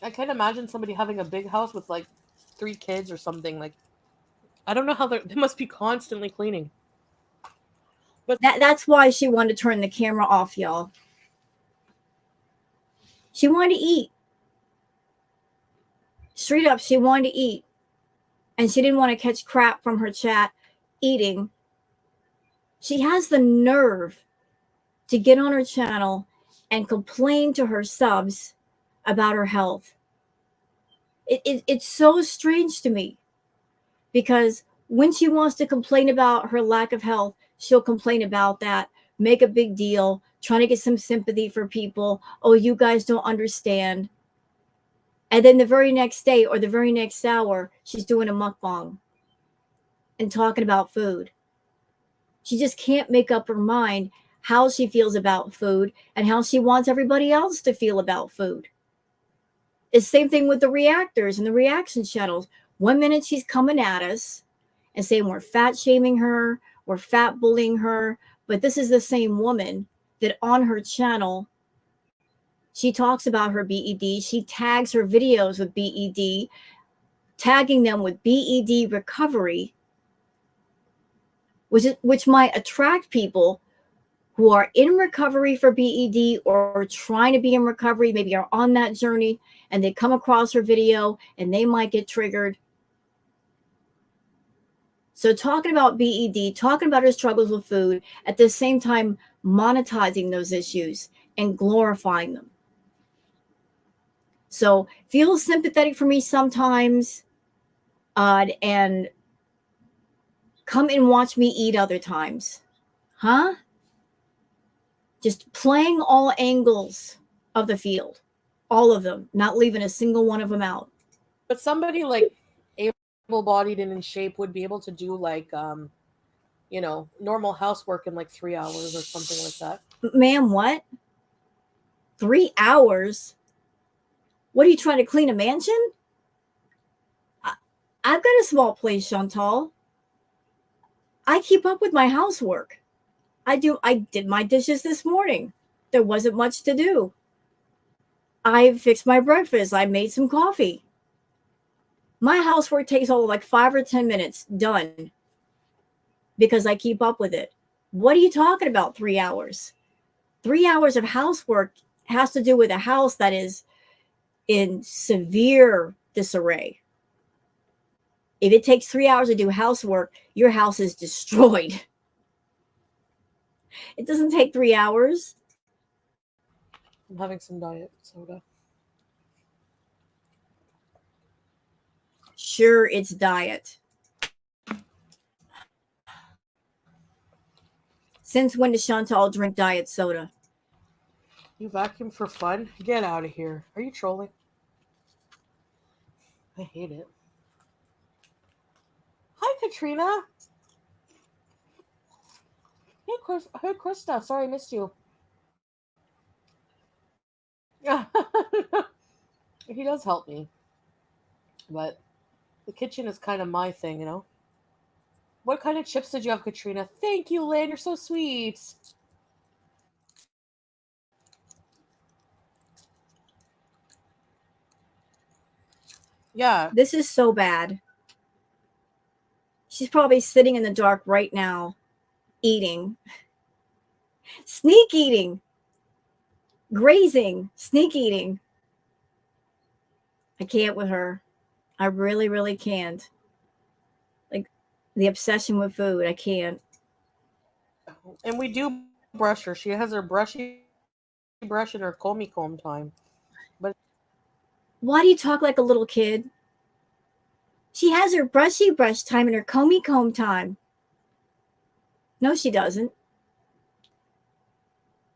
I can't imagine somebody having a big house with like 3 kids or something. Like, I don't know how they must be constantly cleaning. But That's why she wanted to turn the camera off, y'all. She wanted to eat. Straight up, she wanted to eat. And she didn't want to catch crap from her chat eating. She has the nerve to get on her channel and complain to her subs about her health. It's so strange to me, because when she wants to complain about her lack of health, she'll complain about that, make a big deal, trying to get some sympathy for people. Oh, you guys don't understand. And then the very next day or the very next hour, she's doing a mukbang and talking about food. She just can't make up her mind how she feels about food and how she wants everybody else to feel about food. It's the same thing with the reactors and the reaction channels. One minute she's coming at us and saying we're fat shaming her, we're fat bullying her, but this is the same woman that on her channel, she talks about her BED, she tags her videos with BED, tagging them with BED recovery, which might attract people who are in recovery for BED or trying to be in recovery, maybe are on that journey, and they come across her video and they might get triggered. So talking about BED, talking about her struggles with food, at the same time monetizing those issues and glorifying them. So feel sympathetic for me sometimes, and come and watch me eat other times. Huh? Just playing all angles of the field, all of them, not leaving a single one of them out. But somebody like able-bodied and in shape would be able to do like normal housework in like 3 hours or something like that. Ma'am, what? 3 hours? What are you trying to clean a mansion? I've got a small place, Chantal. I keep up with my housework. I did my dishes this morning. There wasn't much to do. I fixed my breakfast. I made some coffee. My housework takes all like 5 or 10 minutes, done, because I keep up with it. What are you talking about, 3 hours? 3 hours of housework has to do with a house that is in severe disarray. If it takes 3 hours to do housework, your house is destroyed. It doesn't take 3 hours. I'm having some diet soda. Sure, it's diet. Since when does Chantal drink diet soda? You vacuum for fun? Get out of here. Are you trolling? I hate it. Hi, Katrina. Hey, Krista. Sorry, I missed you. Yeah. He does help me. But the kitchen is kind of my thing, you know? What kind of chips did you have, Katrina? Thank you, Lynn. You're so sweet. Yeah. This is so bad. She's probably sitting in the dark right now, eating. Sneak eating. Grazing. Sneak eating. I can't with her. I really, really can't. Like, the obsession with food, I can't. And we do brush her. She has her brushy brush and her comb time. But Why do you talk like a little kid? She has her brushy brush time and her comb time. No, she doesn't.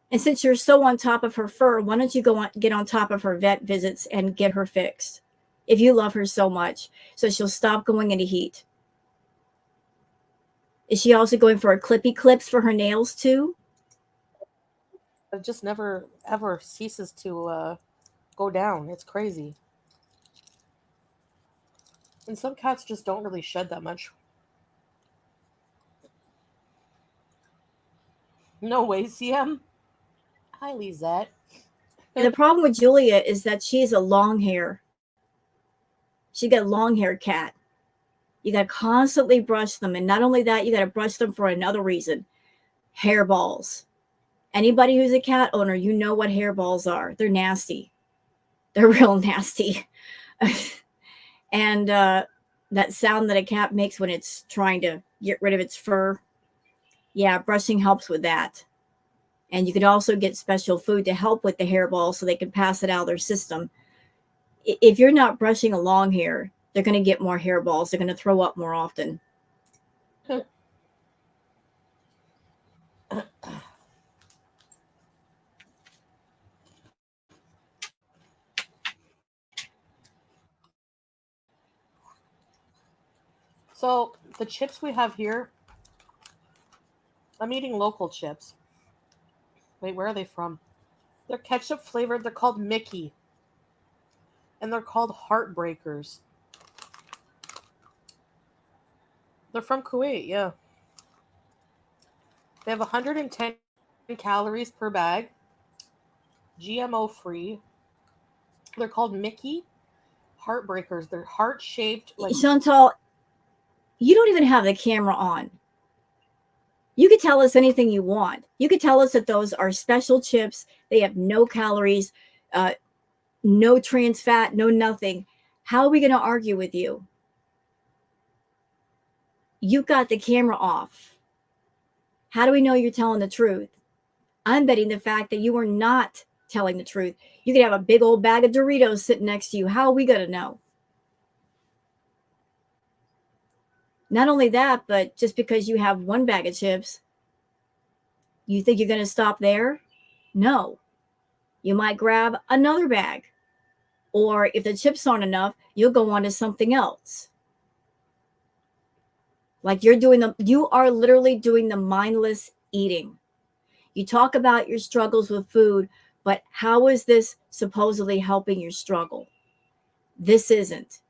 And since you're so on top of her fur, why don't you get on top of her vet visits and get her fixed? If you love her so much, so she'll stop going into heat. Is she also going for a clippy clips for her nails too? it just never, ever ceases to go down. It's crazy. And some cats just don't really shed that much. No way, CM. Hi, Lisette. And the problem with Julia is that she's a long hair. She got a long hair cat. You got to constantly brush them. And not only that, you got to brush them for another reason. Hairballs. Anybody who's a cat owner, you know what hairballs are. They're nasty. They're real nasty. And that sound that a cat makes when it's trying to get rid of its fur, yeah, brushing helps with that. And you can also get special food to help with the hairball so they can pass it out of their system. If you're not brushing a long hair, they're going to get more hairballs. They're going to throw up more often. So the chips we have here, I'm eating local chips. Wait, where are they from? They're ketchup flavored. They're called Mickey. And they're called Heartbreakers. They're from Kuwait, yeah. They have 110 calories per bag. GMO free. They're called Mickey Heartbreakers. They're heart shaped like Chantal, you don't even have the camera on. You could tell us anything you want. You could tell us that those are special chips. They have no calories, no trans fat, no nothing. How are we going to argue with you? You've got the camera off. How do we know you're telling the truth? I'm betting the fact that you are not telling the truth. You could have a big old bag of Doritos sitting next to you. How are we going to know? Not only that, but just because you have one bag of chips, you think you're going to stop there? No. You might grab another bag. Or if the chips aren't enough, you'll go on to something else. Like you are literally doing the mindless eating. You talk about your struggles with food, but how is this supposedly helping your struggle? This isn't.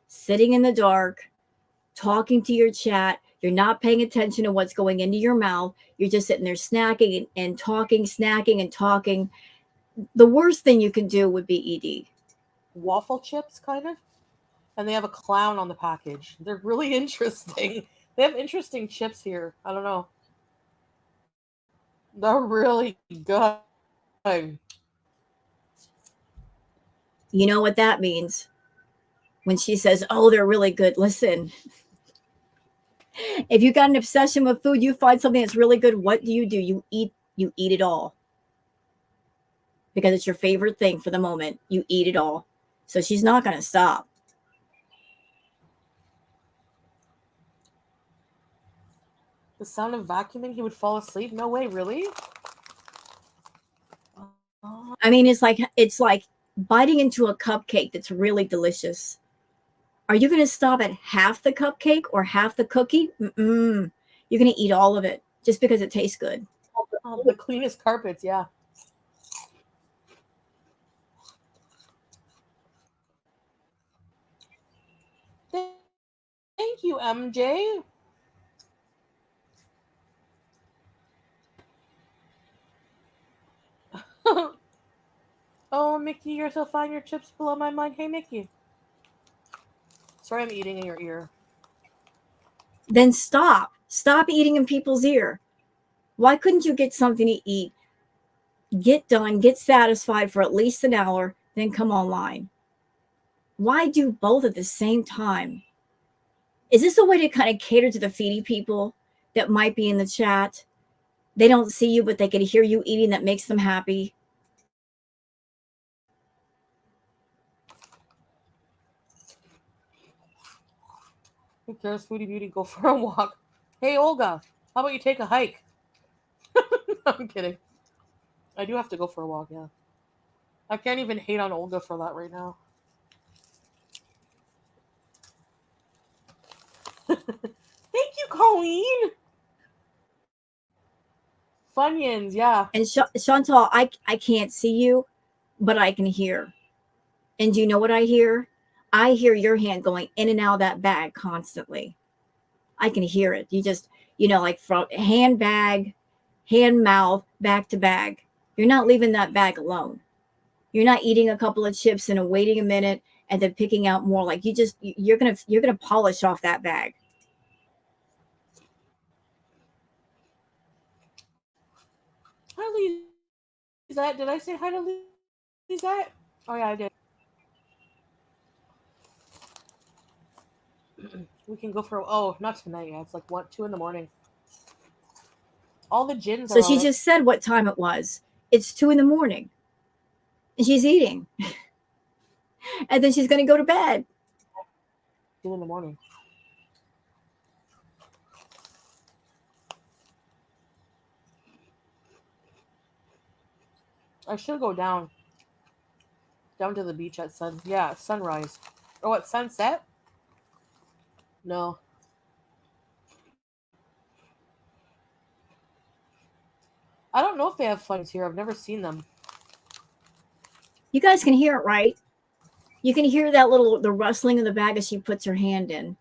Sitting in the dark, talking to your chat, you're not paying attention to what's going into your mouth. You're just sitting there snacking and talking, snacking and talking. The worst thing you can do would be ED. waffle chips, kind of. And they have a clown on the package. They're really interesting. They have interesting chips here. I don't know. They're really good. You know what that means? When she says, oh, they're really good. Listen, if you got an obsession with food, you find something that's really good. What do? You eat it all. Because it's your favorite thing for the moment. You eat it all. So she's not going to stop. The sound of vacuuming, he would fall asleep? No way, really? I mean, it's like biting into a cupcake that's really delicious. Are you going to stop at half the cupcake or half the cookie? Mm-mm. You're going to eat all of it just because it tastes good. The cleanest carpets, yeah. Thank you, MJ. Oh, Mickey, you're so fine. Your chips blow my mind. Hey, Mickey. Sorry, I'm eating in your ear. Then stop. Stop eating in people's ear. Why couldn't you get something to eat? Get done, get satisfied for at least an hour, then come online. Why do both at the same time? Is this a way to kind of cater to the feedy people that might be in the chat? They don't see you, but they can hear you eating. That makes them happy. Who cares, Foodie Beauty? Go for a walk. Hey, Olga, how about you take a hike? I'm kidding. I do have to go for a walk, yeah. I can't even hate on Olga for that right now. Thank you, Colleen. Funyuns, yeah. And Chantal, I can't see you, but I can hear. And do you know what I hear? I hear your hand going in and out of that bag constantly. I can hear it. You just, like from hand bag, hand mouth, back to bag. You're not leaving that bag alone. You're not eating a couple of chips and waiting a minute and then picking out more. Like you're gonna polish off that bag. Hi, Lizette. Did I say hi to Lizette? Oh, yeah, I did. We can go for, oh, not tonight. Yeah, it's like, what, 2 in the morning. All the gins So are she out. just said what time it was. It's 2 in the morning. And she's eating. And then she's going to go to bed. 2 in the morning. I should go down to the beach at sunrise. Oh, at sunset? No. I don't know if they have funnies here. I've never seen them. You guys can hear it, right? You can hear the rustling of the bag as she puts her hand in.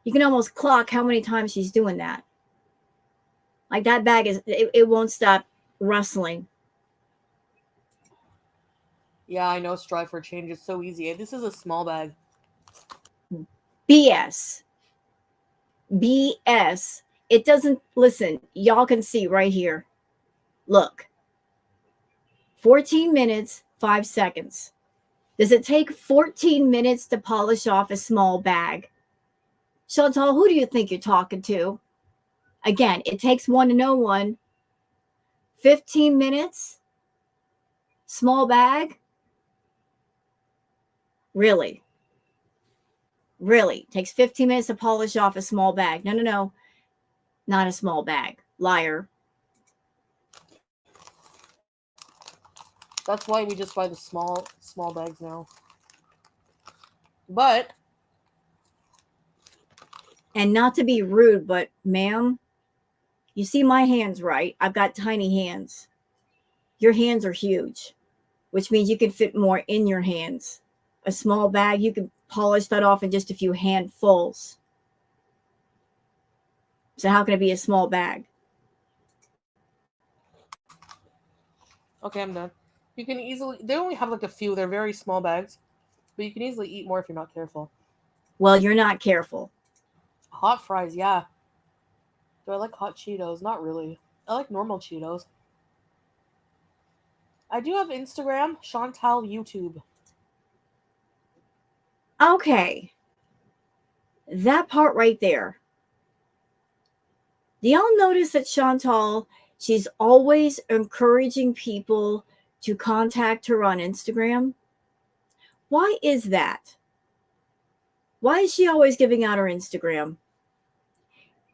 You can almost clock how many times she's doing that. Like that bag it won't stop rustling. Yeah, I know. Strive for change is so easy. This is a small bag. BS. BS. It doesn't, listen, y'all can see right here. Look. 14 minutes, 5 seconds. Does it take 14 minutes to polish off a small bag? Chantal, who do you think you're talking to? Again, it takes one to know one. 15 minutes? Small bag? Really? Really? Takes 15 minutes to polish off a small bag. No. Not a small bag. Liar. That's why we just buy the small bags now. But And not to be rude, but ma'am, you see my hands, right? I've got tiny hands. Your hands are huge, which means you can fit more in your hands. A small bag, you can polish that off in just a few handfuls. So how can it be a small bag? okay, I'm done. You can easily. They only have like a few. They're very small bags, but you can easily eat more if you're not careful. Well, you're not careful. Hot fries, yeah. Do I like hot Cheetos? Not really. I like normal Cheetos. I do have Instagram, Chantal YouTube. Okay. That part right there. Do y'all notice that Chantal, she's always encouraging people to contact her on Instagram? Why is that? Why is she always giving out her Instagram?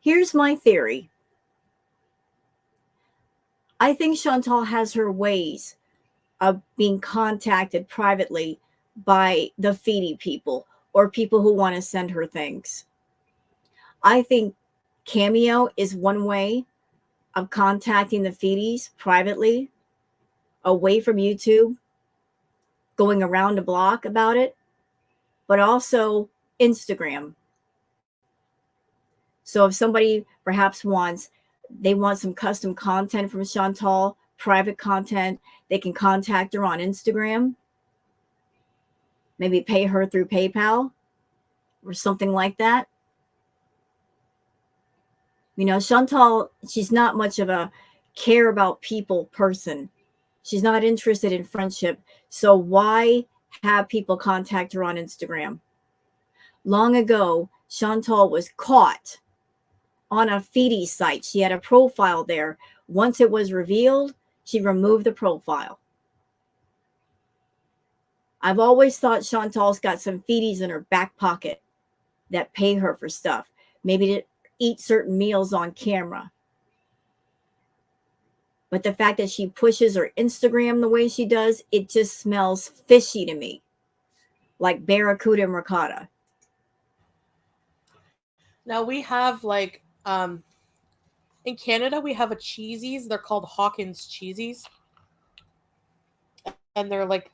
Here's my theory. I think Chantal has her ways of being contacted privately by the feedy people or people who want to send her things. I think Cameo is one way of contacting the feedies privately, away from YouTube, going around the block about it, but also Instagram. So if somebody perhaps they want some custom content from Chantal, private content, they can contact her on Instagram, maybe pay her through PayPal or something like that. You know, Chantal, she's not much of a care about people person. She's not interested in friendship. So why have people contact her on Instagram? Long ago, Chantal was caught on a feedy site. She had a profile there. Once it was revealed, she removed the profile. I've always thought Chantal's got some feedies in her back pocket that pay her for stuff, maybe to eat certain meals on camera. But the fact that she pushes her Instagram the way she does, it just smells fishy to me, like barracuda and ricotta. Now we have like in Canada we have a cheesies. They're called Hawkins cheesies, and they're like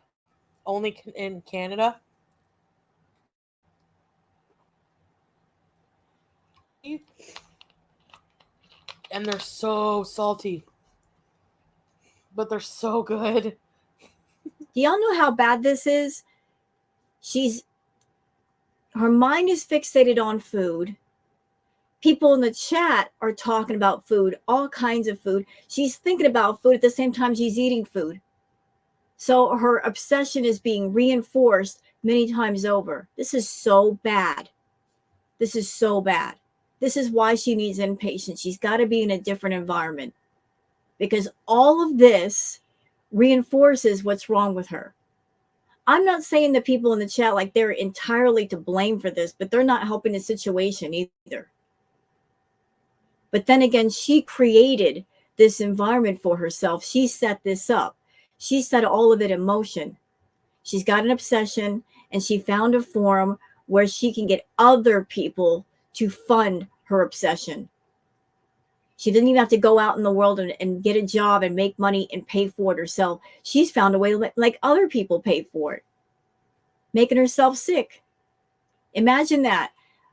only in Canada. And they're so salty, but they're so good. Do y'all know how bad this is? Her mind is fixated on food, People in the chat are talking about food, all kinds of food. She's thinking about food at the same time she's eating food. So her obsession is being reinforced many times over. This is so bad. This is so bad. This is why she needs inpatient. She's got to be in a different environment because all of this reinforces what's wrong with her. I'm not saying the people in the chat like they're entirely to blame for this, but they're not helping the situation either. But then again, she created this environment for herself. She set this up. She set all of it in motion. She's got an obsession and she found a forum where she can get other people to fund her obsession. She didn't even have to go out in the world and get a job and make money and pay for it herself. She's found a way like other people pay for it, making herself sick. Imagine that.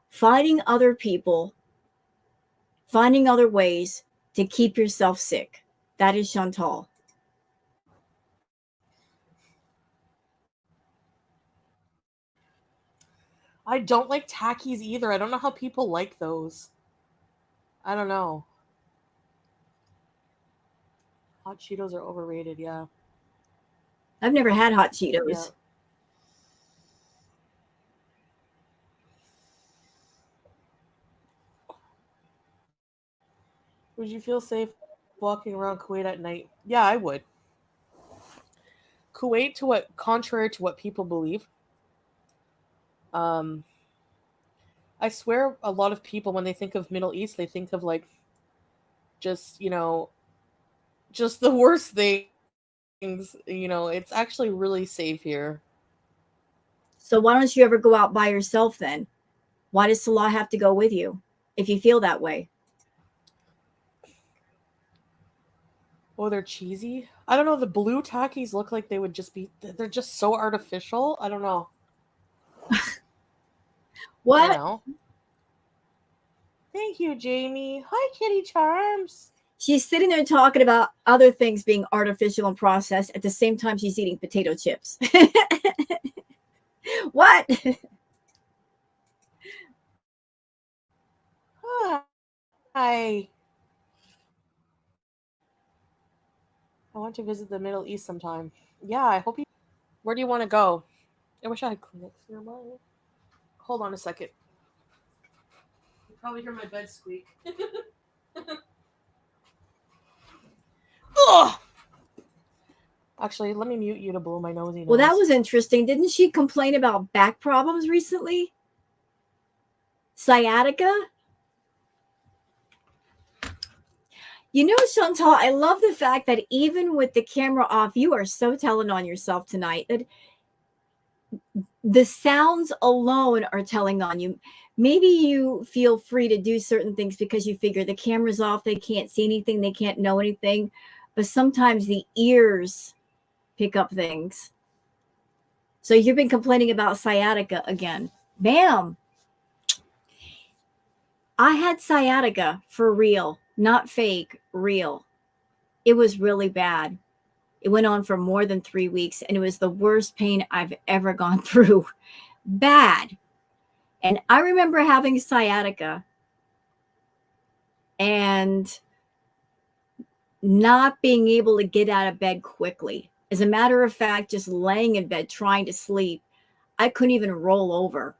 Finding other people, finding other ways to keep yourself sick. That is Chantal. I don't like Takis either. I don't know how people like those. I don't know. Hot Cheetos are overrated, yeah. I've never had hot Cheetos. Yeah. Would you feel safe walking around Kuwait at night? Yeah, I would. Kuwait, contrary to what people believe, I swear a lot of people, when they think of Middle East, they think of like just, just the worst things. It's actually really safe here. So why don't you ever go out by yourself then? Why does Salah have to go with you if you feel that way? Oh, they're cheesy? I don't know. The blue Takis look like they would just be, they're just so artificial. I don't know. What? Thank you, Jamie. Hi, Kitty Charms. She's sitting there talking about other things being artificial and processed at the same time she's eating potato chips. What? Hi. I want to visit the Middle East sometime. Yeah, I hope you. Where do you want to go? I wish I had Kleenex nearby. Hold on a second. You probably hear my bed squeak. Ugh! Actually, let me mute you to blow my nosy nose. Well, that was interesting. Didn't she complain about back problems recently? Sciatica? You know, Chantal, I love the fact that even with the camera off, you are so telling on yourself tonight that the sounds alone are telling on you. Maybe you feel free to do certain things because you figure the camera's off, they can't see anything, they can't know anything. But sometimes the ears pick up things. So you've been complaining about sciatica again. Bam. I had sciatica for real, not fake, real. It was really bad. It went on for more than 3 weeks, and it was the worst pain I've ever gone through. Bad. And I remember having sciatica and not being able to get out of bed quickly. As a matter of fact, just laying in bed trying to sleep, I couldn't even roll over.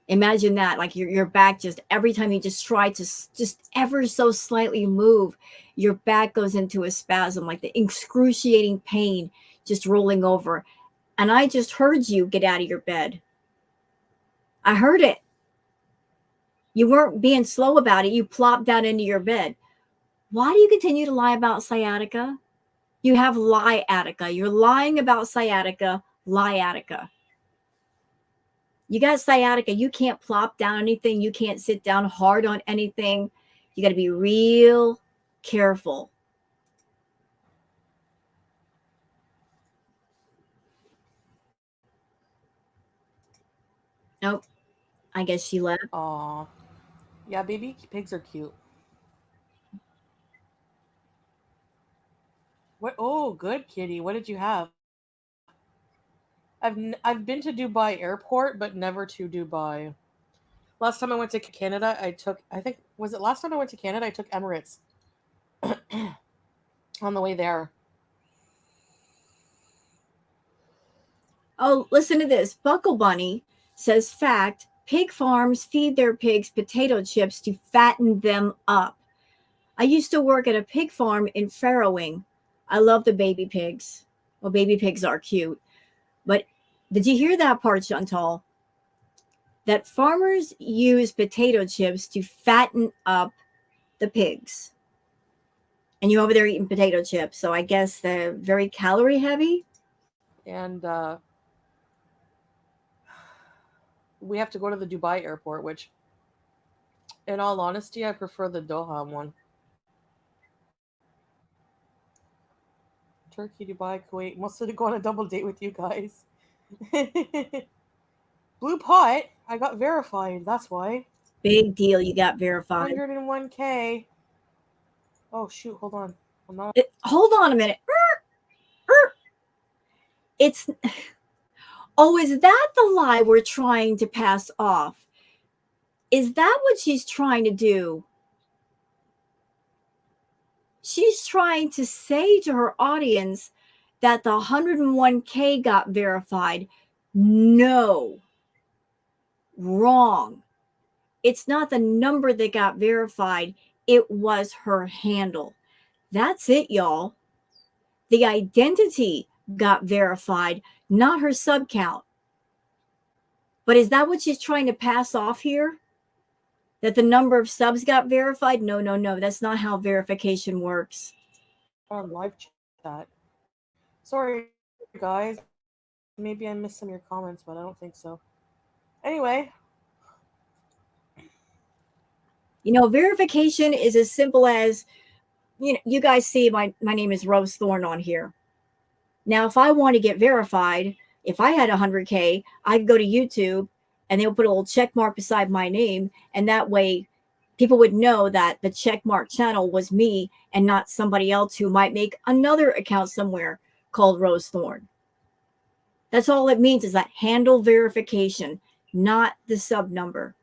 Imagine that, like your back just every time you just try to just ever so slightly move, your back goes into a spasm, like the excruciating pain just rolling over. And I just heard you get out of your bed. I heard it. You weren't being slow about it. You plopped down into your bed. Why do you continue to lie about sciatica? You have liatica. You're lying about sciatica, liatica. You got sciatica. You can't plop down anything. You can't sit down hard on anything. You got to be real careful. Nope. I guess she left. Aw. Yeah, baby pigs are cute. What? Oh, good, kitty. What did you have? I've been to Dubai airport, but never to Dubai. Last time I went to Canada, was it last time I went to Canada? I took Emirates on the way there. Oh, listen to this. Buckle Bunny says fact, pig farms feed their pigs potato chips to fatten them up. I used to work at a pig farm in farrowing. I love the baby pigs. Well, baby pigs are cute. But did you hear that part, Chantal? That farmers use potato chips to fatten up the pigs. And you're over there eating potato chips, so I guess they're very calorie heavy. And we have to go to the Dubai airport, which, in all honesty, I prefer the Doha one. Turkey, Dubai, Kuwait. Mostly to go on a double date with you guys. Blue Pot, I got verified. That's why. Big deal, you got verified. 101K. Oh shoot! Hold on. I'm not. Hold on a minute. It's. Oh, is that the lie we're trying to pass off? Is that what she's trying to do? She's trying to say to her audience that the 101K got verified. No. Wrong. It's not the number that got verified. It was her handle. That's it, y'all. The identity got verified, not her sub count. But is that what she's trying to pass off here? That the number of subs got verified? No, no, no. That's not how verification works. On live chat. Sorry, guys. Maybe I missed some of your comments, but I don't think so. Anyway. You know, verification is as simple as, you know, you guys see my name is Rose Thorne on here. Now, if I want to get verified, if I had 100K, I could go to YouTube and they'll put a little check mark beside my name. And that way people would know that the check mark channel was me and not somebody else who might make another account somewhere called Rose Thorne. That's all it means, is that handle verification, not the sub number.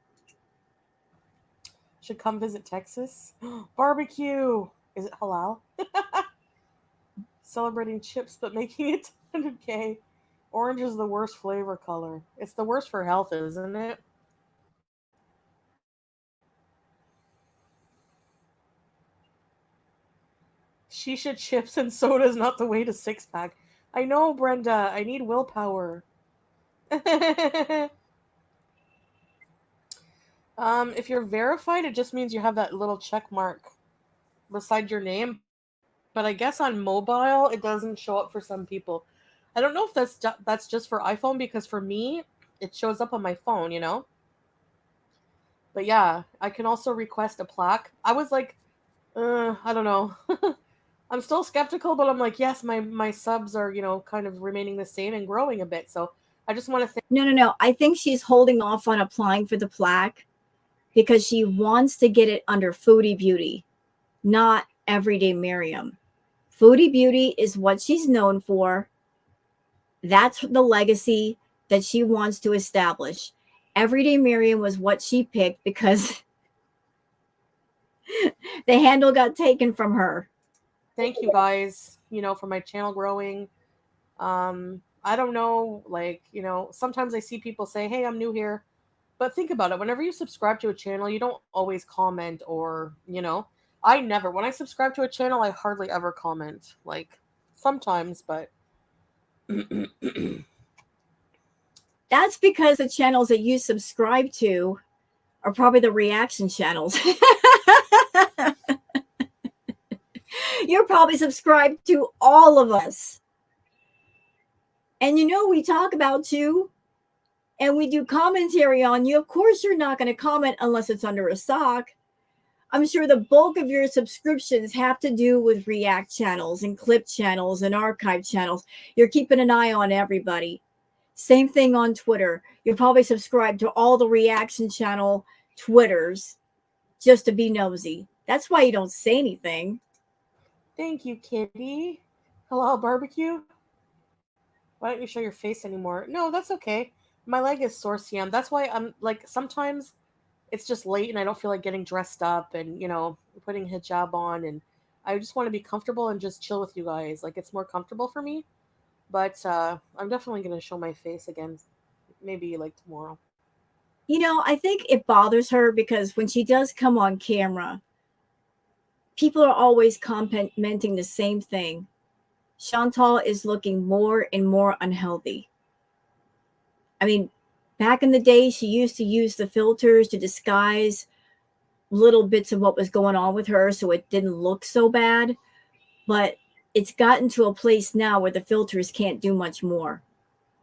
Should come visit Texas. Barbecue. Is it halal? Celebrating chips but making it 100K. Orange is the worst flavor color. It's the worst for health, isn't it? Shisha chips and soda is not the way to six pack. I know, Brenda. I need willpower. If you're verified, it just means you have that little check mark beside your name. But I guess on mobile, it doesn't show up for some people. I don't know if that's just for iPhone, because for me, it shows up on my phone, you know? But yeah, I can also request a plaque. I was like, I don't know. I'm still skeptical, but I'm like, yes, my subs are, you know, kind of remaining the same and growing a bit. So I just want to think. No. I think she's holding off on applying for the plaque because she wants to get it under Foodie Beauty, not Everyday Miriam. Foodie Beauty is what she's known for. That's the legacy that she wants to establish. Everyday Miriam was what she picked because the handle got taken from her. Thank you guys, you know, for my channel growing. I don't know, like, you know, sometimes I see people say, hey, I'm new here. But think about it. Whenever you subscribe to a channel, you don't always comment, or, you know, I never. When I subscribe to a channel, I hardly ever comment. Like, sometimes, but. That's because the channels that you subscribe to are probably the reaction channels. You're probably subscribed to all of us. And you know, we talk about you and we do commentary on you. Of course, you're not going to comment unless it's under a sock. I'm sure the bulk of your subscriptions have to do with react channels and clip channels and archive channels. You're keeping an eye on everybody. Same thing on Twitter. You're probably subscribed to all the reaction channel Twitters just to be nosy. That's why you don't say anything. Thank you, Kitty. Hello, barbecue. Why don't you show your face anymore? No, that's okay. My leg is sore, Siam. That's why I'm like, sometimes it's just late and I don't feel like getting dressed up and, putting hijab on, and I just want to be comfortable and just chill with you guys. Like it's more comfortable for me. But I'm definitely gonna show my face again, maybe like tomorrow. I think it bothers her because when she does come on camera, people are always commenting the same thing. Chantal is looking more and more unhealthy. I mean, back in the day, she used to use the filters to disguise little bits of what was going on with her so it didn't look so bad. But it's gotten to a place now where the filters can't do much more.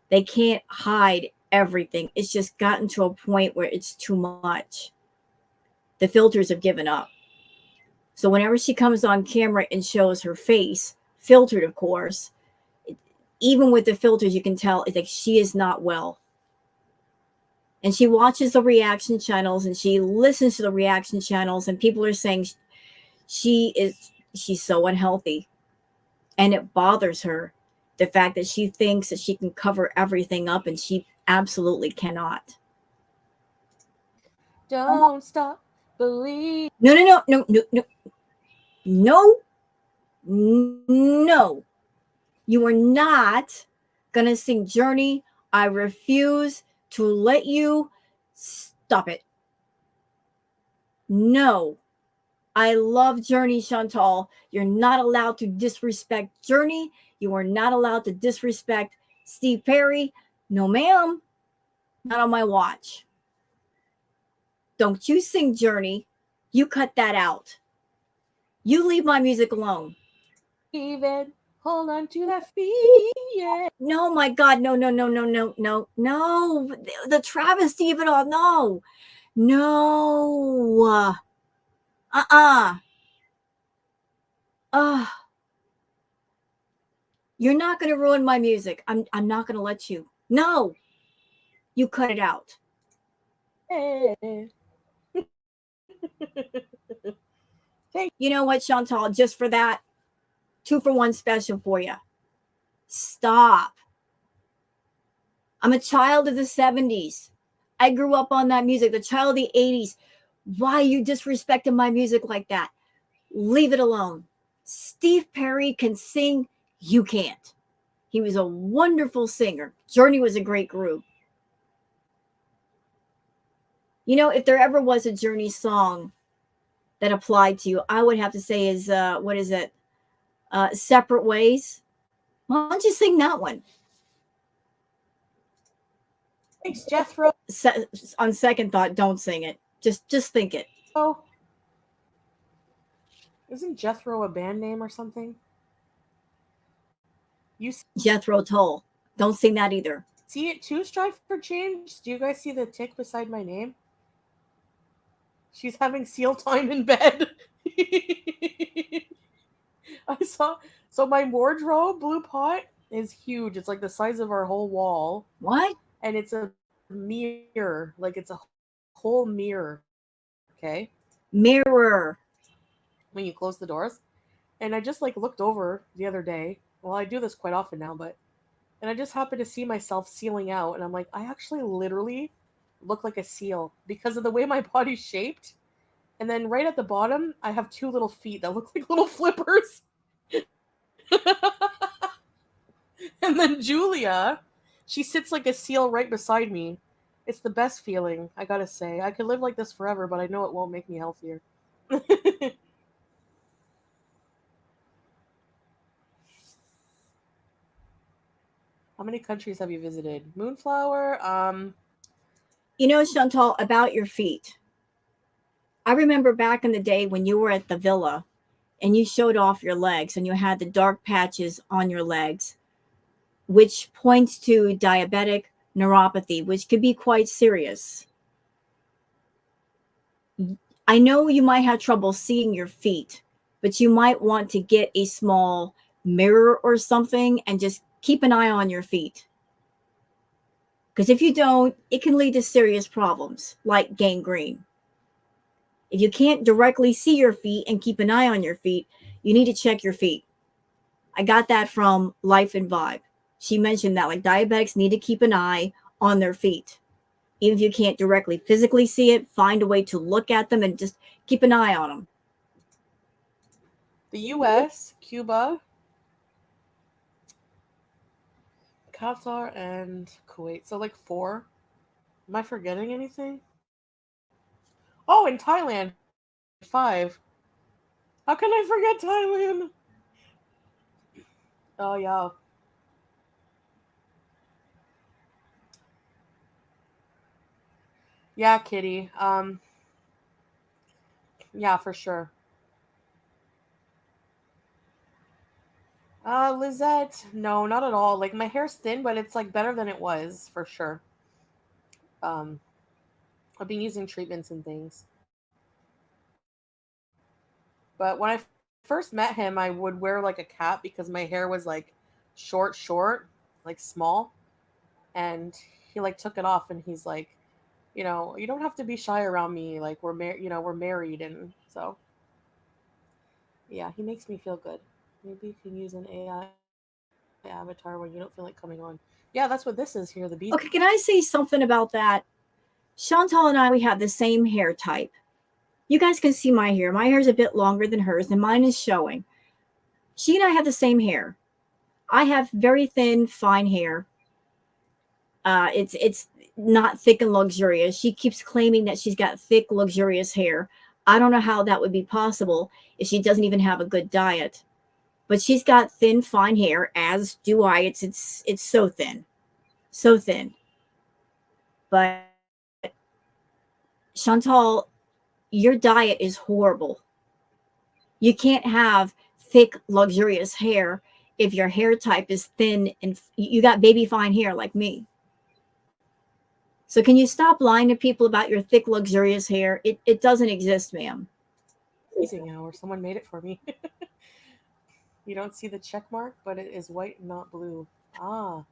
They can't hide everything. It's just gotten to a point where it's too much. The filters have given up. So whenever she comes on camera and shows her face, filtered, of course, even with the filters, you can tell it's like she is not well. And she watches the reaction channels and she listens to the reaction channels, and people are saying she's so unhealthy. And it bothers her, the fact that she thinks that she can cover everything up, and she absolutely cannot. Don't stop believe. No, no, no, no, no, no, no, no. You are not going to sing Journey. I refuse to let you. Stop it. No. I love Journey, Chantal. You're not allowed to disrespect Journey. You are not allowed to disrespect Steve Perry. No, ma'am. Not on my watch. Don't you sing Journey. You cut that out. You leave my music alone. Even hold on to that feet. Yeah. No, my God. No, no, no, no, no, no, no. The travesty of it all. No. No. You're not going to ruin my music. I'm not going to let you. No. You cut it out. You know what, Chantal? Just for that, 2-for-1 special for you. Stop. I'm a child of the 70s. I grew up on that music, the child of the 80s. Why are you disrespecting my music like that? Leave it alone. Steve Perry can sing. You can't. He was a wonderful singer. Journey was a great group. If there ever was a Journey song that applied to you, I would have to say is, what is it? Separate Ways. Why don't you sing that one? Thanks, Jethro. On second thought, don't sing it. Just think it. Oh, isn't Jethro a band name or something? Jethro Tull. Don't sing that either. See it too, Strive for Change? Do you guys see the tick beside my name? She's having seal time in bed. I saw. So my wardrobe, Blue Pot, is huge. It's like the size of our whole wall. What? And it's a mirror. Like it's a whole mirror. Okay? Mirror. When you close the doors. And I just looked over the other day. Well, I do this quite often now, and I just happened to see myself sealing out, and I'm like, I actually literally look like a seal because of the way my body's shaped. And then right at the bottom, I have 2 little feet that look like little flippers. And then Julia, she sits like a seal right beside me. It's the best feeling, I gotta say. I could live like this forever, but I know it won't make me healthier. How many countries have you visited? Moonflower? Chantal, about your feet. I remember back in the day when you were at the villa and you showed off your legs and you had the dark patches on your legs, which points to diabetic neuropathy, which could be quite serious. I know you might have trouble seeing your feet, but you might want to get a small mirror or something and just keep an eye on your feet. Because if you don't, it can lead to serious problems like gangrene. If you can't directly see your feet and keep an eye on your feet, you need to check your feet. I got that from Life and Vibe. She mentioned that diabetics need to keep an eye on their feet. Even if you can't directly physically see it, find a way to look at them and just keep an eye on them. The US, Cuba, Qatar, and Kuwait. So like 4. Am I forgetting anything? Oh, in Thailand, 5. How can I forget Thailand? Oh yeah. Yeah, Kitty. Yeah, for sure. Lizette, no, not at all. Like my hair's thin, but it's like better than it was for sure. Um, I've been using treatments and things. But when I first met him, I would wear like a cap because my hair was like short, like small. And he like took it off and he's like, you don't have to be shy around me. Like we're married. And so, yeah, he makes me feel good. Maybe you can use an AI avatar when you don't feel like coming on. Yeah, that's what this is here. The beast. Okay, can I say something about that? Chantal and I, we have the same hair type. You guys can see my hair. My hair is a bit longer than hers, and mine is showing. She and I have the same hair. I have very thin, fine hair. It's not thick and luxurious. She keeps claiming that she's got thick, luxurious hair. I don't know how that would be possible if she doesn't even have a good diet. But she's got thin, fine hair, as do I. It's so thin, so thin. But Chantal, your diet is horrible. You can't have thick, luxurious hair if your hair type is thin and you got baby fine hair like me. So can you stop lying to people about your thick, luxurious hair? It doesn't exist, ma'am. Freezing hour. Someone made it for me. You don't see the check mark, but it is white, not blue. Ah.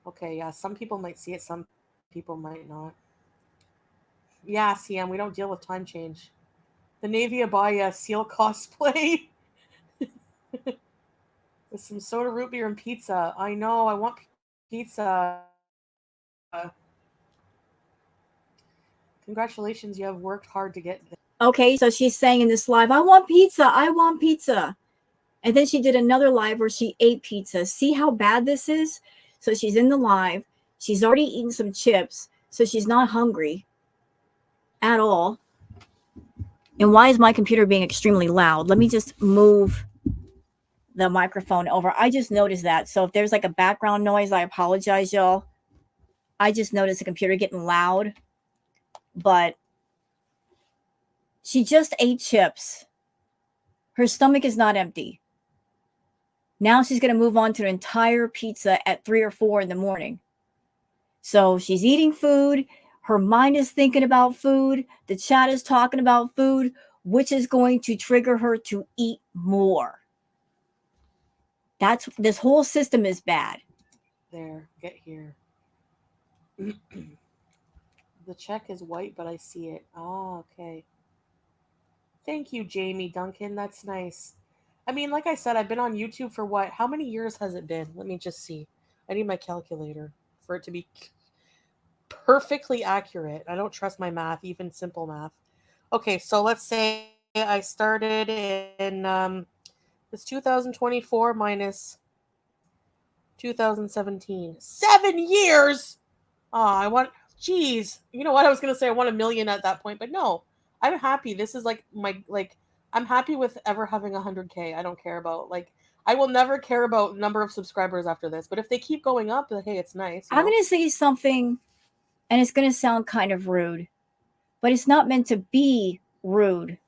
Okay, yeah. Some people might see it, some people might not. Yeah, CM, we don't deal with time change. The Navy Abaya seal cosplay with some soda, root beer, and pizza. I know, I want pizza. Congratulations, you have worked hard to get this. Okay, so she's saying in this live, I want pizza, I want pizza. And then she did another live where she ate pizza. See how bad this is? So she's in the live. She's already eaten some chips, so she's not hungry at all. And why is my computer being extremely loud? Let me just move the microphone over. I just noticed that. So if there's like a background noise, I apologize, y'all. I just noticed the computer getting loud. But she just ate chips. Her stomach is not empty. Now she's going to move on to an entire pizza at 3 or 4 in the morning. So she's eating food. Her mind is thinking about food. The chat is talking about food, which is going to trigger her to eat more. This whole system is bad. There, get here. The check is white, but I see it. Ah, okay. Thank you, Jamie Duncan. That's nice. I mean, like I said, I've been on YouTube for what? How many years has it been? Let me just see. I need my calculator for it to be perfectly accurate. I don't trust my math, even simple math. Okay, so let's say I started in it's 2024 minus 2017. 7 years. Oh, geez. You know what? I was gonna say I want a million at that point, but no. I'm happy. This is like I'm happy with ever having 100K. I don't care about I will never care about number of subscribers after this. But if they keep going up, then hey, it's nice. I'm going to say something, and it's going to sound kind of rude, but it's not meant to be rude.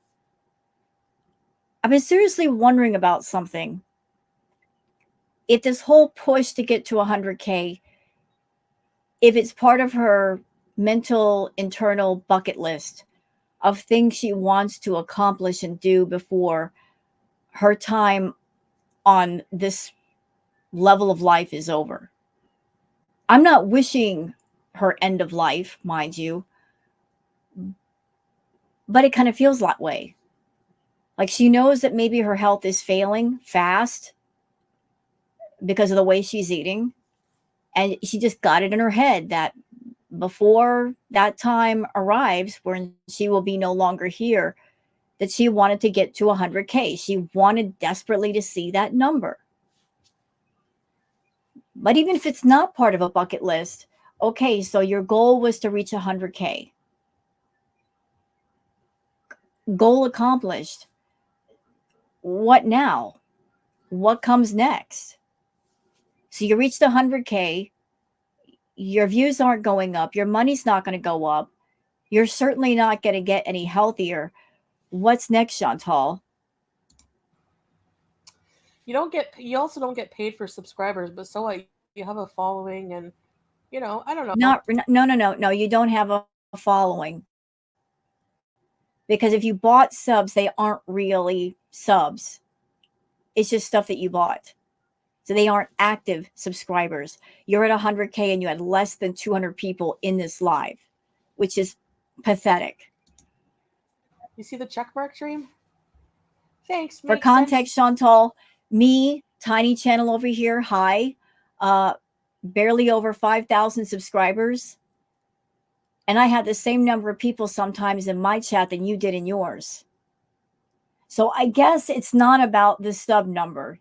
I've been seriously wondering about something. If this whole push to get to 100K, if it's part of her mental internal bucket list of things she wants to accomplish and do before her time on this level of life is over. I'm not wishing her end of life, mind you, but it kind of feels that way. Like she knows that maybe her health is failing fast because of the way she's eating. And she just got it in her head that before that time arrives when she will be no longer here, that she wanted to get to 100K. She wanted desperately to see that number. But even if it's not part of a bucket list, okay, so your goal was to reach 100K. Goal accomplished. What now? What comes next? So you reached 100K, your views aren't going up, your money's not going to go up, you're certainly not going to get any healthier. What's next, Chantal? You also don't get paid for subscribers, but so what? You have a following, and I don't know. No. You don't have a following. Because if you bought subs, they aren't really subs. It's just stuff that you bought. So they aren't active subscribers. You're at 100K and you had less than 200 people in this live, which is pathetic. You see the check mark, Dream? Thanks. For Makes sense. context, Chantal, me, tiny channel over here, hi, barely over 5,000 subscribers. And I had the same number of people sometimes in my chat than you did in yours. So I guess it's not about the sub number,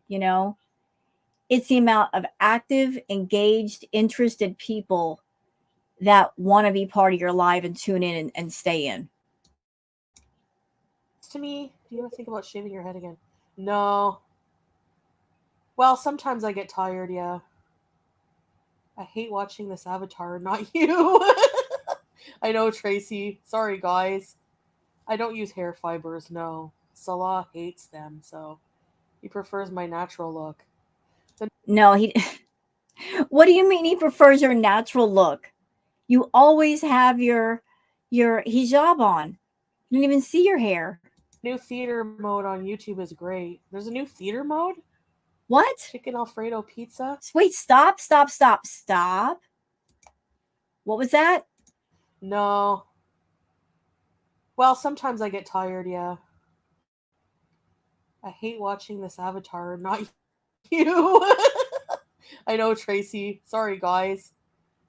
It's the amount of active, engaged, interested people that want to be part of your live and tune in and stay in. To me, do you ever think about shaving your head again? No. Well, sometimes I get tired, yeah. I hate watching this avatar, not you. I know, Tracy. Sorry, guys. I don't use hair fibers, no. Salah hates them, so he prefers my natural look. No, he. What do you mean he prefers your natural look? You always have your hijab on. You don't even see your hair. New theater mode on YouTube is great. There's a new theater mode? What? Chicken Alfredo pizza? Wait, stop. What was that? No. Well, sometimes I get tired, yeah. I hate watching this avatar, not you. I know, Tracy. Sorry, guys.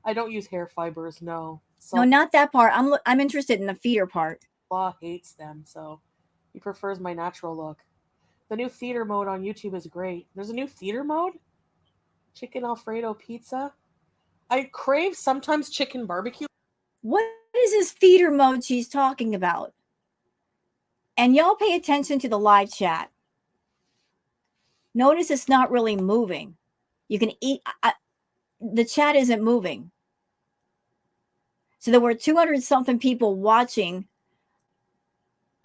I don't use hair fibers, no. No, not that part. I'm interested in the feeder part. Salah hates them, so he prefers my natural look. The new theater mode on YouTube is great. There's a new theater mode? Chicken Alfredo pizza? I crave sometimes chicken barbecue. What is this feeder mode she's talking about? And y'all pay attention to the live chat. Notice it's not really moving. You can eat. The chat isn't moving. So there were 200 something people watching.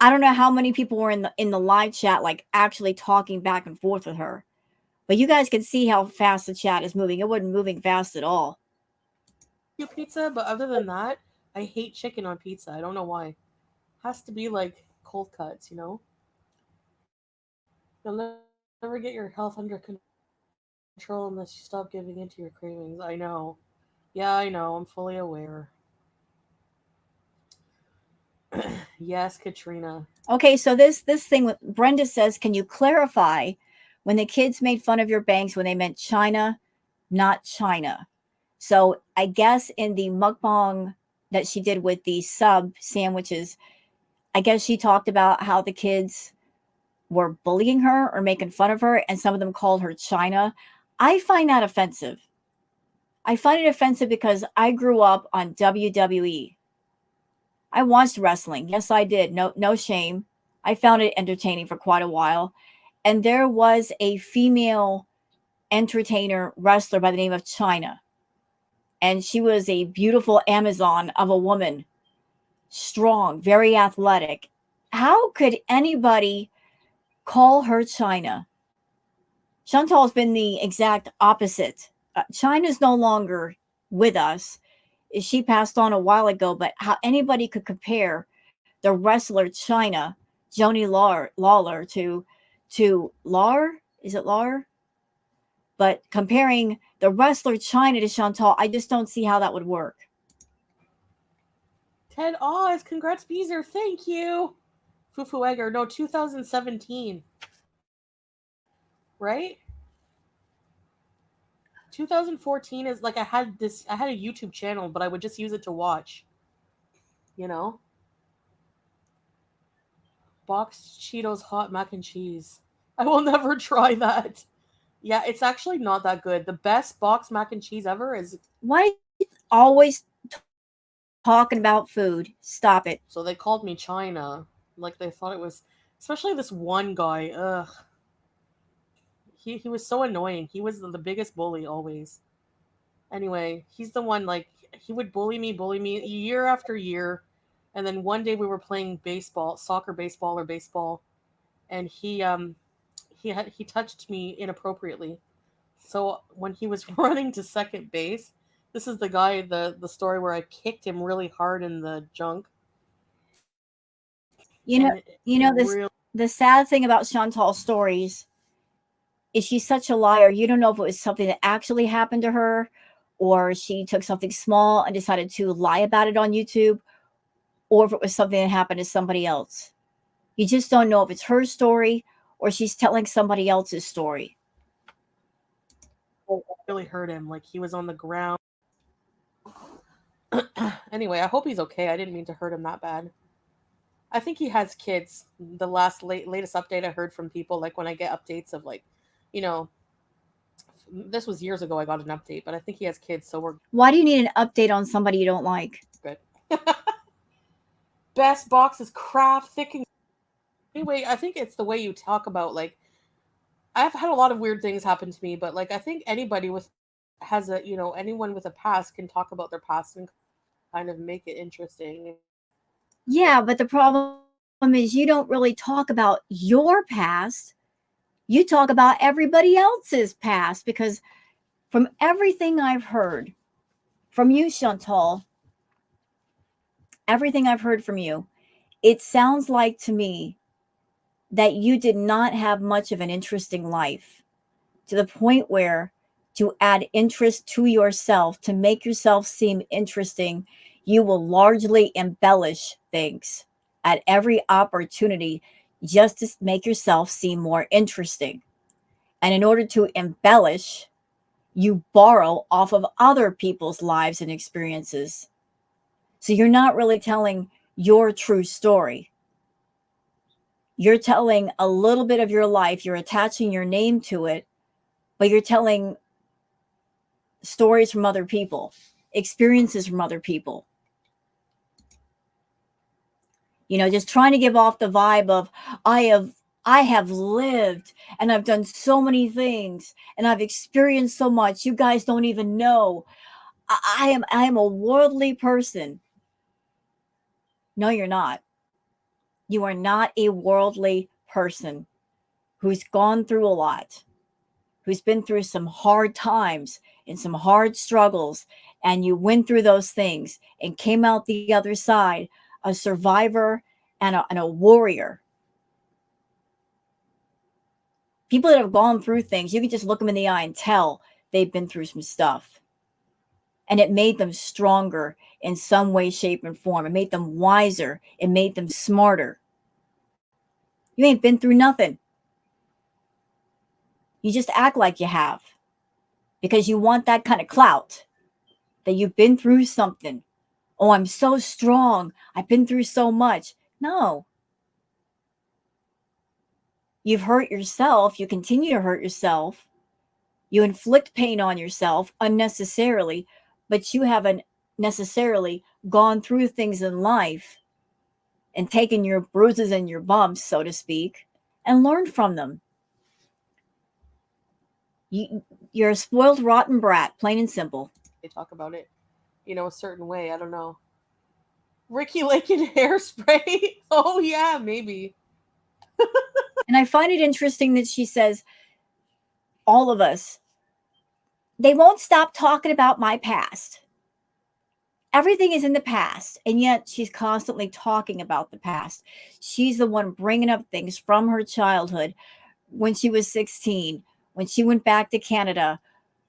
I don't know how many people were in the live chat, like actually talking back and forth with her. But you guys can see how fast the chat is moving. It wasn't moving fast at all. Pizza, but other than that, I hate chicken on pizza. I don't know why. Has to be like cold cuts, You'll never get your health under control unless you stop giving in to your cravings. I know. Yeah, I know. I'm fully aware. Yes, Katrina. Okay, so this thing with Brenda says, can you clarify when the kids made fun of your banks when they meant China, not China? So I guess in the mukbang that she did with the sub sandwiches, I guess she talked about how the kids were bullying her or making fun of her, and some of them called her China. I find that offensive. I find it offensive because I grew up on WWE. I watched wrestling. Yes, I did. No shame. I found it entertaining for quite a while. And there was a female entertainer wrestler by the name of China. And she was a beautiful Amazon of a woman, strong, very athletic. How could anybody call her China? Chantal's been the exact opposite. China's no longer with us. She passed on a while ago, but how anybody could compare the wrestler China, Joni Lawler, to Lar? Is it Lar? But comparing the wrestler China to Chantal, I just don't see how that would work. Ted Oz, congrats, Beezer. Thank you. Fufu Egger, no, 2017. Right? 2014 is like I had a YouTube channel, but I would just use it to watch. You know, boxed Cheetos hot mac and cheese. I will never try that. Yeah, it's actually not that good. The best boxed mac and cheese ever is. Why are you always talking about food? Stop it. So they called me China, like they thought it was. Especially this one guy. Ugh. He was so annoying. He was the biggest bully always. Anyway, he's the one, like, he would bully me year after year. And then one day we were playing baseball, and he touched me inappropriately. So when he was running to second base, this is the guy, the story where I kicked him really hard in the junk. You know, And this the sad thing about Chantal's stories is she's such a liar. You don't know if it was something that actually happened to her, or she took something small and decided to lie about it on YouTube, or if it was something that happened to somebody else. You just don't know if it's her story or she's telling somebody else's story. it really hurt him. Like, he was on the ground. Anyway, I hope he's okay. I didn't mean to hurt him that bad. I think he has kids. The latest update I heard from people, like when I get updates of, like, you know, this was years ago I got an update, but I think he has kids, so we're Why do you need an update on somebody you don't like? good. Best box is Kraft thick. Anyway, I think it's the way you talk about, like, I've had a lot of weird things happen to me, but, like, I think anybody anyone with a past can talk about their past and kind of make it interesting. Yeah, but the problem is you don't really talk about your past. You talk about everybody else's past, because from everything I've heard from you, Chantal, everything I've heard from you, it sounds like to me that you did not have much of an interesting life, to the point where to add interest to yourself, to make yourself seem interesting, you will largely embellish things at every opportunity just to make yourself seem more interesting. And in order to embellish, you borrow off of other people's lives and experiences. So you're not really telling your true story. You're telling a little bit of your life, you're attaching your name to it, but you're telling stories from other people, experiences from other people. You know, just trying to give off the vibe of I have lived and I've done so many things and I've experienced so much. You guys don't even know. I am a worldly person. No, you're not. You are not a worldly person who's gone through a lot, who's been through some hard times and some hard struggles, and you went through those things and came out the other side a survivor and a warrior. People that have gone through things, you can just look them in the eye and tell they've been through some stuff. And it made them stronger in some way, shape, and form. It made them wiser. It made them smarter. You ain't been through nothing. You just act like you have, because you want that kind of clout that you've been through something. Oh, I'm so strong. I've been through so much. No. You've hurt yourself. You continue to hurt yourself. You inflict pain on yourself unnecessarily, but you haven't necessarily gone through things in life and taken your bruises and your bumps, so to speak, and learned from them. You're a spoiled, rotten brat, plain and simple. They talk about it, a certain way. I don't know. Ricky Lake and Hairspray? Oh, yeah, maybe. And I find it interesting that she says, all of us, they won't stop talking about my past. Everything is in the past, and yet she's constantly talking about the past. She's the one bringing up things from her childhood, when she was 16, when she went back to Canada.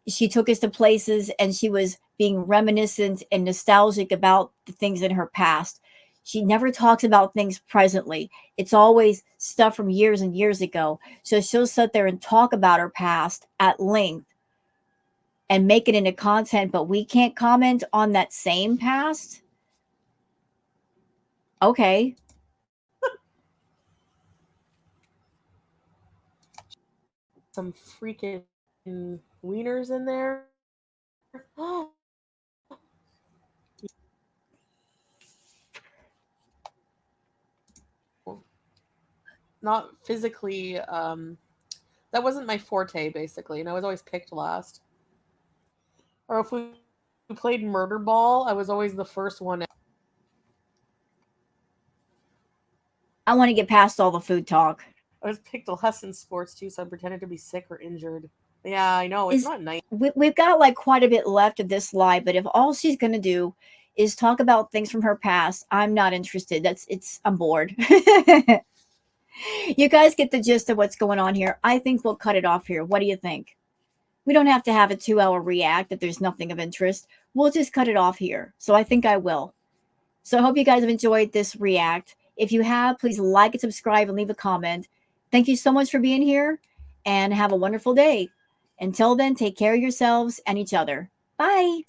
She took us to places and she was being reminiscent and nostalgic about the things in her past. She never talks about things presently. It's always stuff from years and years ago. So she'll sit there and talk about her past at length and make it into content, but we can't comment on that same past? Okay. Some freaking wieners in there. Not physically. That wasn't my forte, basically, and I was always picked last. Or if we played murder ball, I was always the first one. I want to get past all the food talk. I was picked last in sports too, so I pretended to be sick or injured. Yeah, I know, it's Is not nice. we've got like quite a bit left of this live, but if all she's going to do is talk about things from her past, I'm not interested. I'm bored. You guys get the gist of what's going on here. I think we'll cut it off here. What do you think? We don't have to have a 2-hour react if there's nothing of interest. We'll just cut it off here. So I think I will. So I hope you guys have enjoyed this react. If you have, please like and subscribe and leave a comment. Thank you so much for being here and have a wonderful day. Until then, take care of yourselves and each other. Bye.